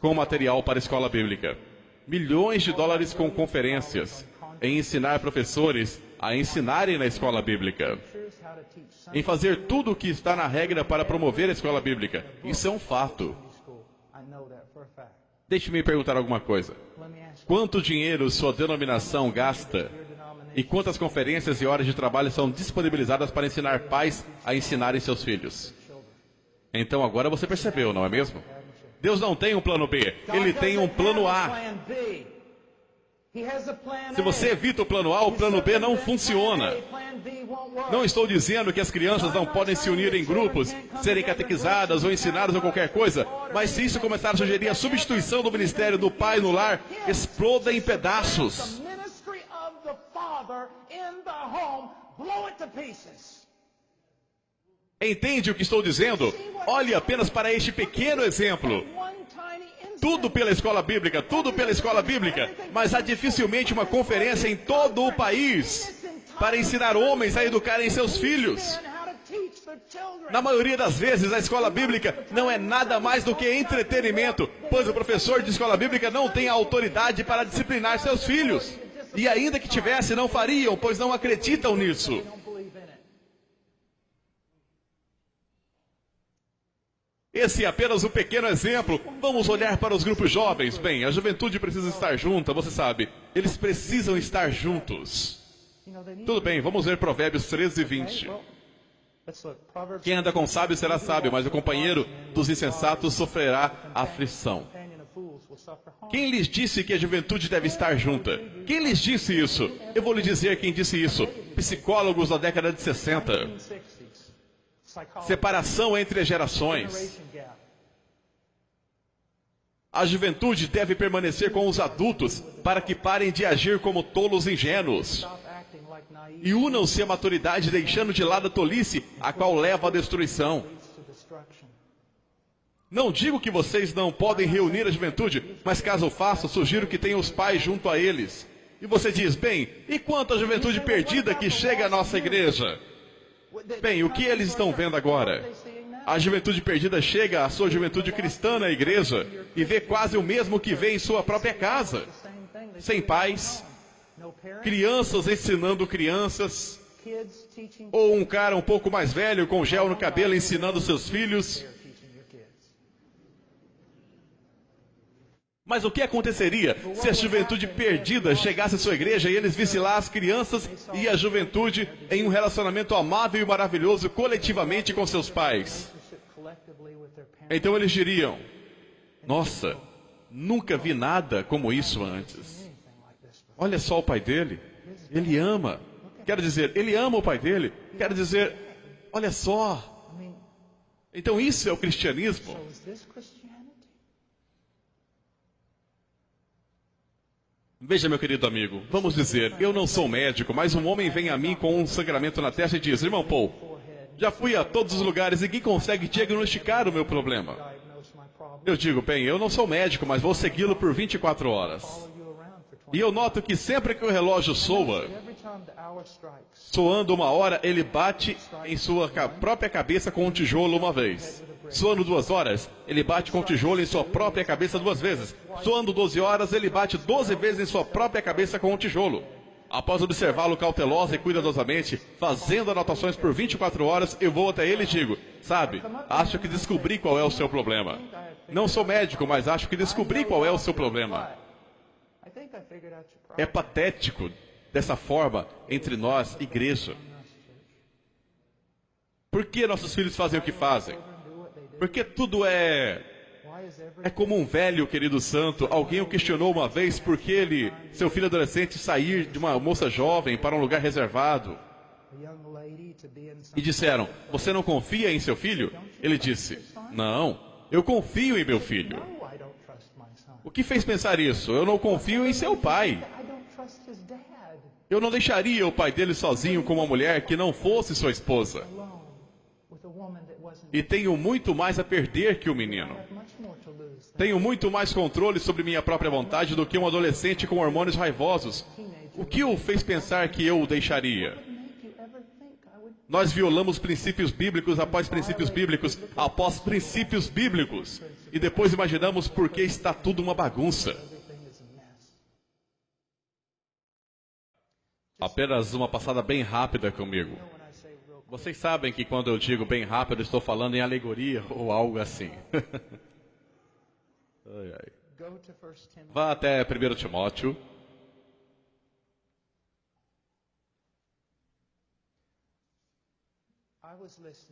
com material para a escola bíblica. Milhões de dólares com conferências, em ensinar professores a ensinarem na escola bíblica. Em fazer tudo o que está na regra para promover a escola bíblica. Isso é um fato. Deixe-me perguntar alguma coisa. Quanto dinheiro sua denominação gasta e quantas conferências e horas de trabalho são disponibilizadas para ensinar pais a ensinarem seus filhos? Então agora você percebeu, não é mesmo? Deus não tem um plano B, Ele tem um plano A. Se você evita o plano A, o plano B não funciona. Não estou dizendo que as crianças não podem se unir em grupos, serem catequizadas ou ensinadas ou qualquer coisa, mas se isso começar a sugerir a substituição do ministério do pai no lar, exploda em pedaços. Entende o que estou dizendo? Olhe apenas para este pequeno exemplo. Tudo pela escola bíblica, tudo pela escola bíblica, mas há dificilmente uma conferência em todo o país para ensinar homens a educarem seus filhos. Na maioria das vezes, a escola bíblica não é nada mais do que entretenimento, pois o professor de escola bíblica não tem a autoridade para disciplinar seus filhos. E ainda que tivesse, não fariam, pois não acreditam nisso. Esse é apenas um pequeno exemplo. Vamos olhar para os grupos jovens. Bem, a juventude precisa estar junta, você sabe. Eles precisam estar juntos. Tudo bem, vamos ver Provérbios 13 e 20. Quem anda com sábio será sábio, mas o companheiro dos insensatos sofrerá aflição. Quem lhes disse que a juventude deve estar junta? Quem lhes disse isso? Eu vou lhe dizer quem disse isso. Psicólogos da década de 60. Separação entre as gerações. A juventude deve permanecer com os adultos para que parem de agir como tolos ingênuos. E unam-se à maturidade, deixando de lado a tolice, a qual leva à destruição. Não digo que vocês não podem reunir a juventude, mas caso façam, sugiro que tenham os pais junto a eles. E você diz, bem, e quanto à juventude perdida que chega à nossa igreja? Bem, o que eles estão vendo agora? A juventude perdida chega à sua juventude cristã na igreja e vê quase o mesmo que vê em sua própria casa. Sem pais, crianças ensinando crianças, ou um cara um pouco mais velho com gel no cabelo ensinando seus filhos. Mas o que aconteceria se a juventude perdida chegasse à sua igreja e eles vissem lá as crianças e a juventude em um relacionamento amável e maravilhoso coletivamente com seus pais? Então eles diriam, nossa, nunca vi nada como isso antes. Olha só o pai dele, ele ama. Quero dizer, ele ama o pai dele. Quero dizer, olha só. Então isso é o cristianismo. Veja, meu querido amigo, vamos dizer, eu não sou médico, mas um homem vem a mim com um sangramento na testa e diz, irmão Paul, já fui a todos os lugares e ninguém consegue diagnosticar o meu problema. Eu digo, bem, eu não sou médico, mas vou segui-lo por 24 horas. E eu noto que sempre que o relógio soa, soando 1 hora, ele bate em sua própria cabeça com um tijolo uma vez. Soando 2 horas, ele bate com o tijolo em sua própria cabeça 2 vezes. Soando 12 horas, ele bate 12 vezes em sua própria cabeça com o tijolo. Após observá-lo cautelosa e cuidadosamente, fazendo anotações por 24 horas, eu vou até ele e digo, sabe, acho que descobri qual é o seu problema. Não sou médico, mas acho que descobri qual é o seu problema. É patético dessa forma entre nós, igreja. Por que nossos filhos fazem o que fazem? Porque tudo é como um velho, querido santo. Alguém o questionou uma vez por que seu filho adolescente sair de uma moça jovem para um lugar reservado. E disseram, você não confia em seu filho? Ele disse, não, eu confio em meu filho. O que fez pensar isso? Eu não confio em seu pai. Eu não deixaria o pai dele sozinho com uma mulher que não fosse sua esposa. E tenho muito mais a perder que o menino. Tenho muito mais controle sobre minha própria vontade do que um adolescente com hormônios raivosos. O que o fez pensar que eu o deixaria? Nós violamos princípios bíblicos após princípios bíblicos, após princípios bíblicos. E depois imaginamos por que está tudo uma bagunça. Apenas uma passada bem rápida comigo. Vocês sabem que quando eu digo bem rápido, estou falando em alegoria ou algo assim. Ai, ai. Vá até 1 Timóteo.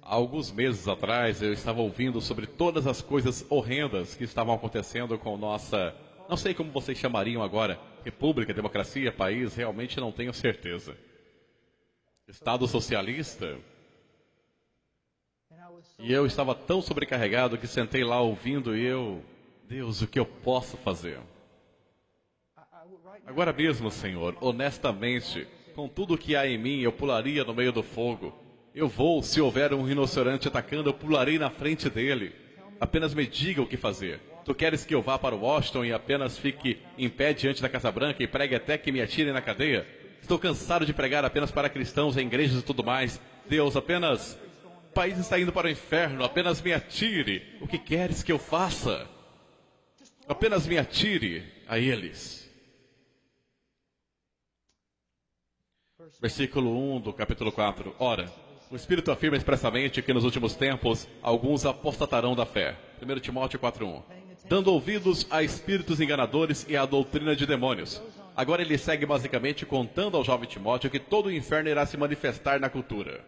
Há alguns meses atrás, eu estava ouvindo sobre todas as coisas horrendas que estavam acontecendo com nossa Não sei como vocês chamariam agora, república, democracia, país, realmente não tenho certeza. Estado socialista? E eu estava tão sobrecarregado que sentei lá ouvindo e Deus, o que eu posso fazer? Agora mesmo, Senhor, honestamente, com tudo que há em mim, eu pularia no meio do fogo. Eu vou, se houver um rinoceronte atacando, eu pularei na frente dele. Apenas me diga o que fazer. Tu queres que eu vá para Washington e apenas fique em pé diante da Casa Branca e pregue até que me atirem na cadeia? Estou cansado de pregar apenas para cristãos em igrejas e tudo mais. Deus, apenas... O país está indo para o inferno, apenas me atire. O que queres que eu faça? Apenas me atire a eles. Versículo 1 do capítulo 4. Ora, o Espírito afirma expressamente que nos últimos tempos alguns apostatarão da fé. 1 Timóteo 4:1. Dando ouvidos a espíritos enganadores e à doutrina de demônios. Agora ele segue basicamente contando ao jovem Timóteo que todo o inferno irá se manifestar na cultura.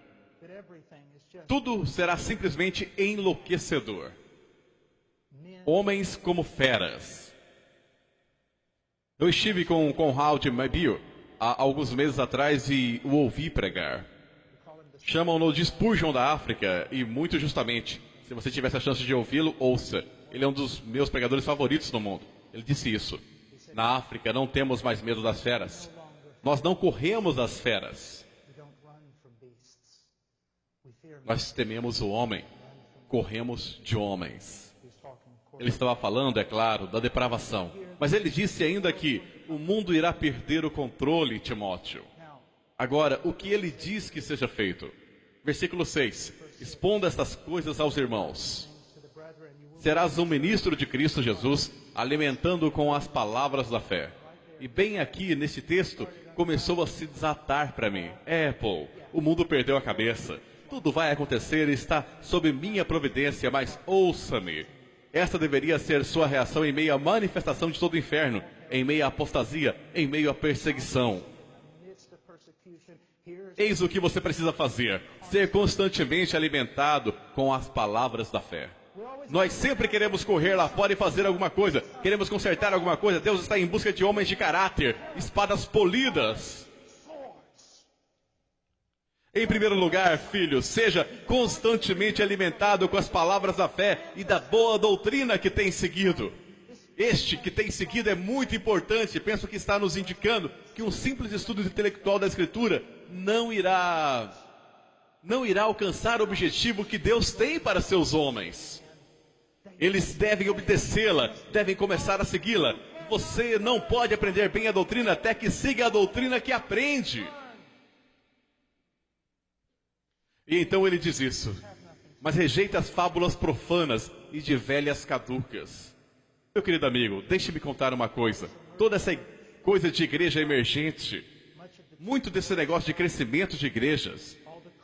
Tudo será simplesmente enlouquecedor. Homens como feras. Eu estive com Conrad Mabille há alguns meses atrás e o ouvi pregar. Chamam-no de Spurgeon da África e muito justamente. Se você tivesse a chance de ouvi-lo, ouça. Ele é um dos meus pregadores favoritos no mundo. Ele disse isso. Na África não temos mais medo das feras. Nós não corremos das feras. Nós tememos o homem. Corremos de homens. Ele estava falando, é claro, da depravação. Mas ele disse ainda que o mundo irá perder o controle, Timóteo. Agora, o que ele diz que seja feito? Versículo 6. Expondo estas coisas aos irmãos. Serás um ministro de Cristo Jesus, alimentando com as palavras da fé. E bem aqui, nesse texto, começou a se desatar para mim. Paul, o mundo perdeu a cabeça. Tudo vai acontecer e está sob minha providência, mas ouça-me. Esta deveria ser sua reação em meio à manifestação de todo o inferno, em meio à apostasia, em meio à perseguição. Eis o que você precisa fazer. Ser constantemente alimentado com as palavras da fé. Nós sempre queremos correr lá fora e fazer alguma coisa. Queremos consertar alguma coisa. Deus está em busca de homens de caráter, espadas polidas. Em primeiro lugar, filho, seja constantemente alimentado com as palavras da fé e da boa doutrina que tem seguido. Este que tem seguido é muito importante. Penso que está nos indicando que um simples estudo intelectual da Escritura não irá alcançar o objetivo que Deus tem para seus homens. Eles devem obedecê-la, devem começar a segui-la. Você não pode aprender bem a doutrina até que siga a doutrina que aprende. E então ele diz isso. Mas rejeita as fábulas profanas e de velhas caducas. Meu querido amigo, deixe-me contar uma coisa. Toda essa coisa de igreja emergente, muito desse negócio de crescimento de igrejas,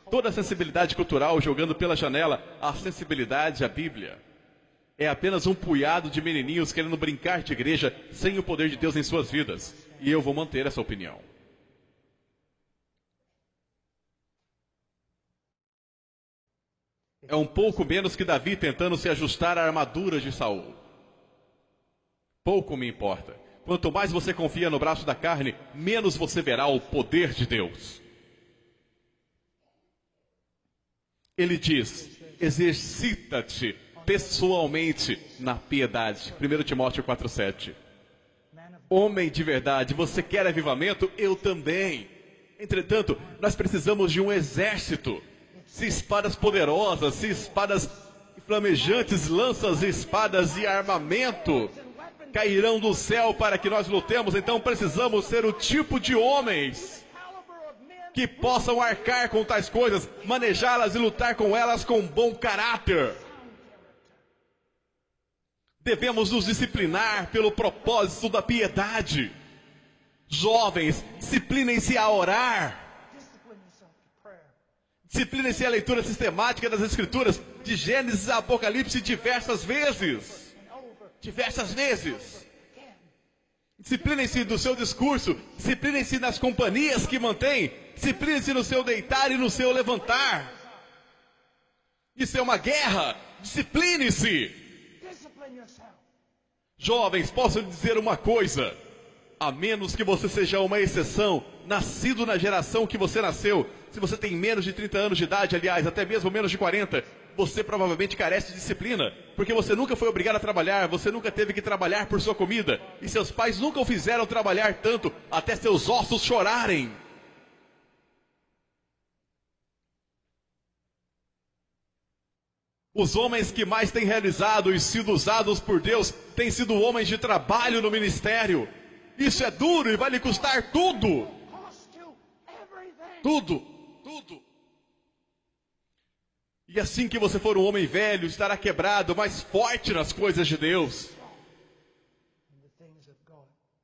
toda a sensibilidade cultural jogando pela janela a sensibilidade à Bíblia, é apenas um punhado de menininhos querendo brincar de igreja sem o poder de Deus em suas vidas. E eu vou manter essa opinião. É um pouco menos que Davi tentando se ajustar à armadura de Saul. Pouco me importa. Quanto mais você confia no braço da carne, menos você verá o poder de Deus. Ele diz, exercita-te pessoalmente na piedade. 1 Timóteo 4:7. Homem de verdade, você quer avivamento? Eu também. Entretanto, nós precisamos de um exército. Se espadas poderosas, se espadas flamejantes, lanças, espadas e armamento cairão do céu para que nós lutemos, então precisamos ser o tipo de homens que possam arcar com tais coisas, manejá-las e lutar com elas com bom caráter. Devemos nos disciplinar pelo propósito da piedade. Jovens, disciplinem-se a orar. Disciplinem-se a leitura sistemática das Escrituras, de Gênesis a Apocalipse, diversas vezes. Diversas vezes. Disciplinem-se do seu discurso, disciplinem-se nas companhias que mantém, disciplinem-se no seu deitar e no seu levantar. Isso é uma guerra, discipline-se. Jovens, posso lhe dizer uma coisa: a menos que você seja uma exceção, nascido na geração que você nasceu, se você tem menos de 30 anos de idade, aliás, até mesmo menos de 40, você provavelmente carece de disciplina, porque você nunca foi obrigado a trabalhar, você nunca teve que trabalhar por sua comida, e seus pais nunca o fizeram trabalhar tanto até seus ossos chorarem. Os homens que mais têm realizado e sido usados por Deus têm sido homens de trabalho no ministério. Isso é duro e vai lhe custar tudo. Tudo, tudo. E assim que você for um homem velho, estará quebrado, mas forte nas coisas de Deus.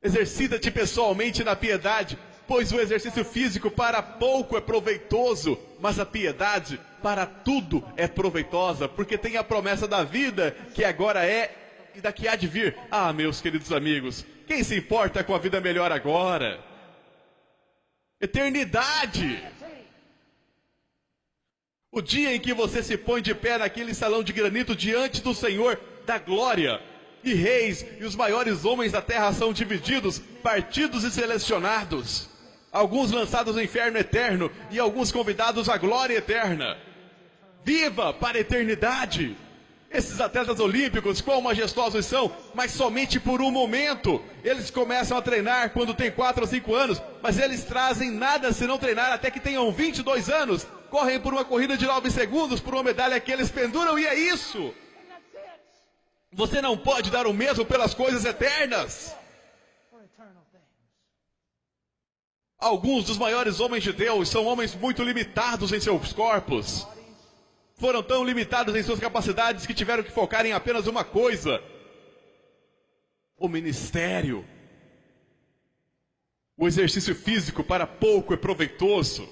Exercita-te pessoalmente na piedade, pois o exercício físico para pouco é proveitoso, mas a piedade para tudo é proveitosa, porque tem a promessa da vida que agora é e da que há de vir. Ah, meus queridos amigos, quem se importa com a vida melhor agora? Eternidade! O dia em que você se põe de pé naquele salão de granito diante do Senhor da glória, e reis e os maiores homens da terra são divididos, partidos e selecionados, alguns lançados no inferno eterno e alguns convidados à glória eterna. Viva para a eternidade! Esses atletas olímpicos, quão majestosos são, mas somente por um momento. Eles começam a treinar quando têm 4 ou 5 anos, mas eles trazem nada se não treinar até que tenham 22 anos. Correm por uma corrida de 9 segundos, por uma medalha que eles penduram, e é isso. Você não pode dar o mesmo pelas coisas eternas. Alguns dos maiores homens de Deus são homens muito limitados em seus corpos. Foram tão limitados em suas capacidades que tiveram que focar em apenas uma coisa: o ministério. O exercício físico para pouco é proveitoso.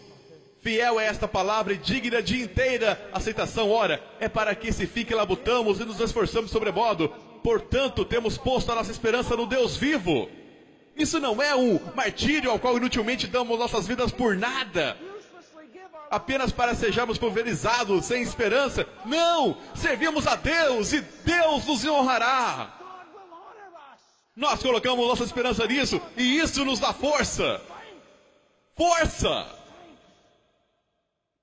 Fiel é esta palavra e digna de inteira aceitação. Ora, é para que se fique labutamos e nos esforçamos sobremodo. Portanto, temos posto a nossa esperança no Deus vivo. Isso não é um martírio ao qual inutilmente damos nossas vidas por nada, apenas para sejamos pulverizados sem esperança. Não! Servimos a Deus e Deus nos honrará. Nós colocamos nossa esperança nisso e isso nos dá força. Força!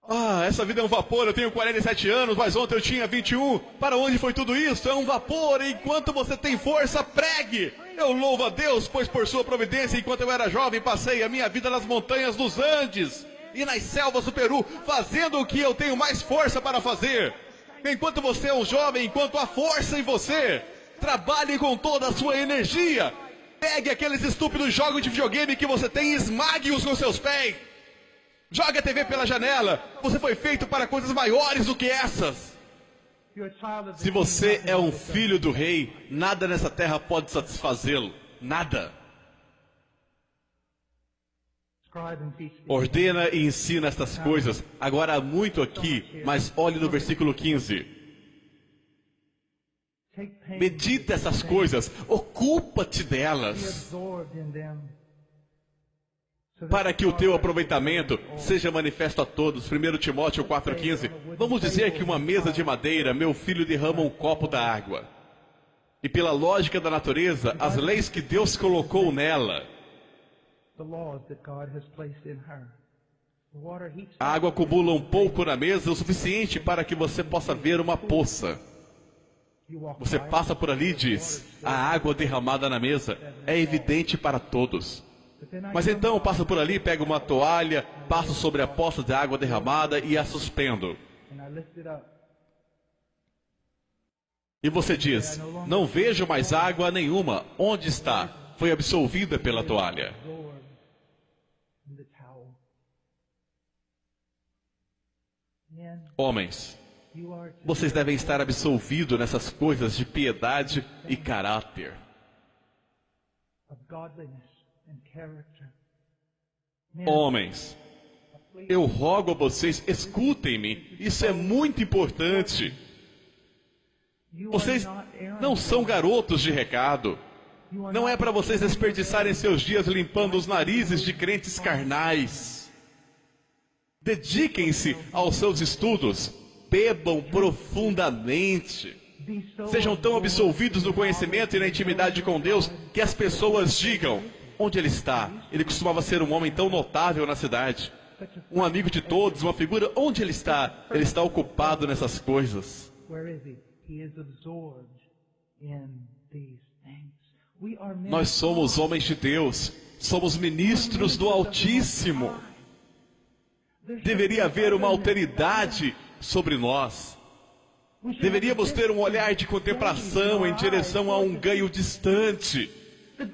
Ah, essa vida é um vapor, eu tenho 47 anos, mas ontem eu tinha 21. Para onde foi tudo isso? É um vapor, e enquanto você tem força, pregue. Eu louvo a Deus, pois por sua providência, enquanto eu era jovem, passei a minha vida nas montanhas dos Andes e nas selvas do Peru, fazendo o que eu tenho mais força para fazer. Enquanto você é um jovem, enquanto há força em você, trabalhe com toda a sua energia. Pegue aqueles estúpidos jogos de videogame que você tem e esmague-os com seus pés. Jogue a TV pela janela. Você foi feito para coisas maiores do que essas. Se você é um filho do rei, nada nessa terra pode satisfazê-lo. Nada. Ordena e ensina estas coisas. Agora há muito aqui, mas olhe no versículo 15. Medita essas coisas, ocupa-te delas, para que o teu aproveitamento seja manifesto a todos. 1 Timóteo 4,15. Vamos dizer que uma mesa de madeira, meu filho derrama um copo da água. E pela lógica da natureza, as leis que Deus colocou nela, a água acumula um pouco na mesa, o suficiente para que você possa ver uma poça. Você passa por ali e diz, a água derramada na mesa é evidente para todos. Mas então passo por ali, pego uma toalha, passo sobre a poça de água derramada e a suspendo. E você diz, não vejo mais água nenhuma. Onde está? Foi absolvida pela toalha. Homens, vocês devem estar absolvidos nessas coisas de piedade e caráter. Homens, eu rogo a vocês, escutem-me, isso é muito importante. Vocês não são garotos de recado. Não é para vocês desperdiçarem seus dias limpando os narizes de crentes carnais. Dediquem-se aos seus estudos, bebam profundamente. Sejam tão absolvidos no conhecimento e na intimidade com Deus que as pessoas digam: onde ele está? Ele costumava ser um homem tão notável na cidade, um amigo de todos, uma figura. Onde ele está? Ele está ocupado nessas coisas. Nós somos homens de Deus, somos ministros do Altíssimo. Deveria haver uma alteridade sobre nós. Deveríamos ter um olhar de contemplação em direção a um ganho distante.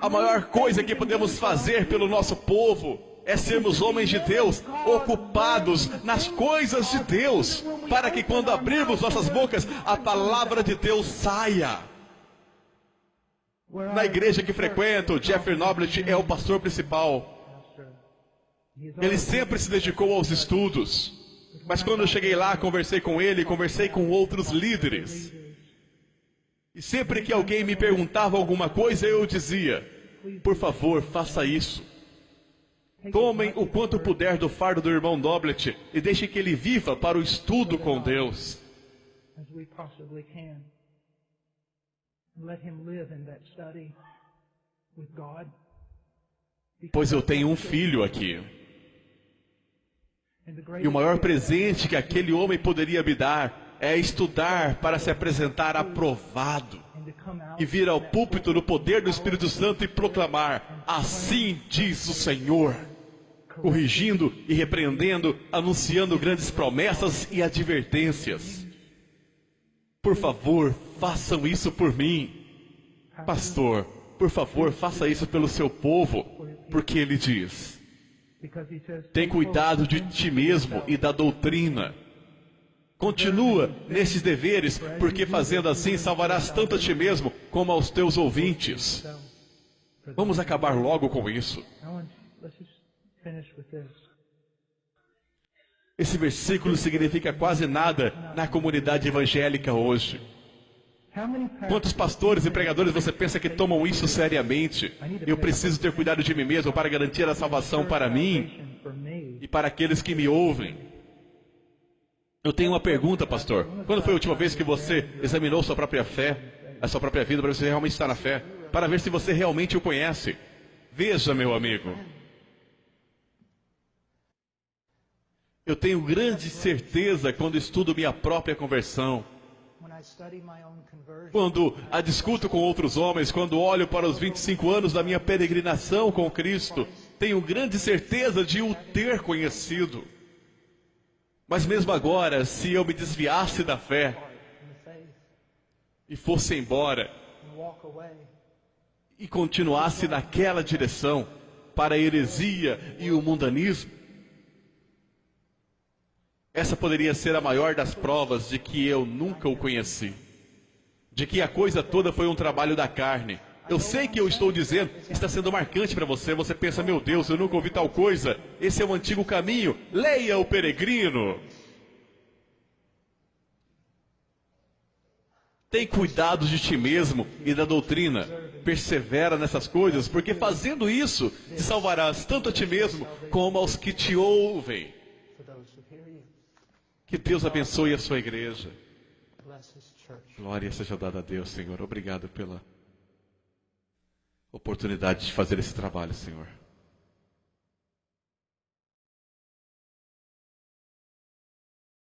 A maior coisa que podemos fazer pelo nosso povo é sermos homens de Deus, ocupados nas coisas de Deus, para que quando abrirmos nossas bocas, a palavra de Deus saia. Na igreja que frequento, Jeffrey Noblet é o pastor principal. Ele sempre se dedicou aos estudos. Mas quando eu cheguei lá, conversei com ele, conversei com outros líderes. E sempre que alguém me perguntava alguma coisa, eu dizia: por favor, faça isso. Tomem o quanto puder do fardo do irmão Noblet e deixem que ele viva para o estudo com Deus. Pois eu tenho um filho aqui. E o maior presente que aquele homem poderia me dar é estudar para se apresentar aprovado e vir ao púlpito no poder do Espírito Santo e proclamar: assim diz o Senhor, corrigindo e repreendendo, anunciando grandes promessas e advertências. Por favor, façam isso por mim. Pastor, por favor, faça isso pelo seu povo, porque ele diz: tem cuidado de ti mesmo e da doutrina. Continua nesses deveres, porque fazendo assim salvarás tanto a ti mesmo como aos teus ouvintes. Vamos acabar logo com isso. Esse versículo significa quase nada na comunidade evangélica hoje. Quantos pastores e pregadores você pensa que tomam isso seriamente? Eu preciso ter cuidado de mim mesmo para garantir a salvação para mim e para aqueles que me ouvem. Eu tenho uma pergunta, pastor. Quando foi a última vez que você examinou sua própria fé, a sua própria vida, para ver se você realmente está na fé? Para ver se você realmente o conhece? Veja, meu amigo. Eu tenho grande certeza quando estudo minha própria conversão. Quando a discuto com outros homens, quando olho para os 25 anos da minha peregrinação com Cristo, tenho grande certeza de o ter conhecido. Mas mesmo agora, se eu me desviasse da fé e fosse embora e continuasse naquela direção para a heresia e o mundanismo, essa poderia ser a maior das provas de que eu nunca o conheci. De que a coisa toda foi um trabalho da carne. Eu sei que eu estou dizendo, está sendo marcante para você. Você pensa: meu Deus, eu nunca ouvi tal coisa. Esse é o antigo caminho. Leia o Peregrino. Tem cuidado de ti mesmo e da doutrina. Persevera nessas coisas, porque fazendo isso, te salvarás tanto a ti mesmo como aos que te ouvem. Que Deus abençoe a sua igreja. Glória seja dada a Deus, Senhor. Obrigado pela oportunidade de fazer esse trabalho, Senhor.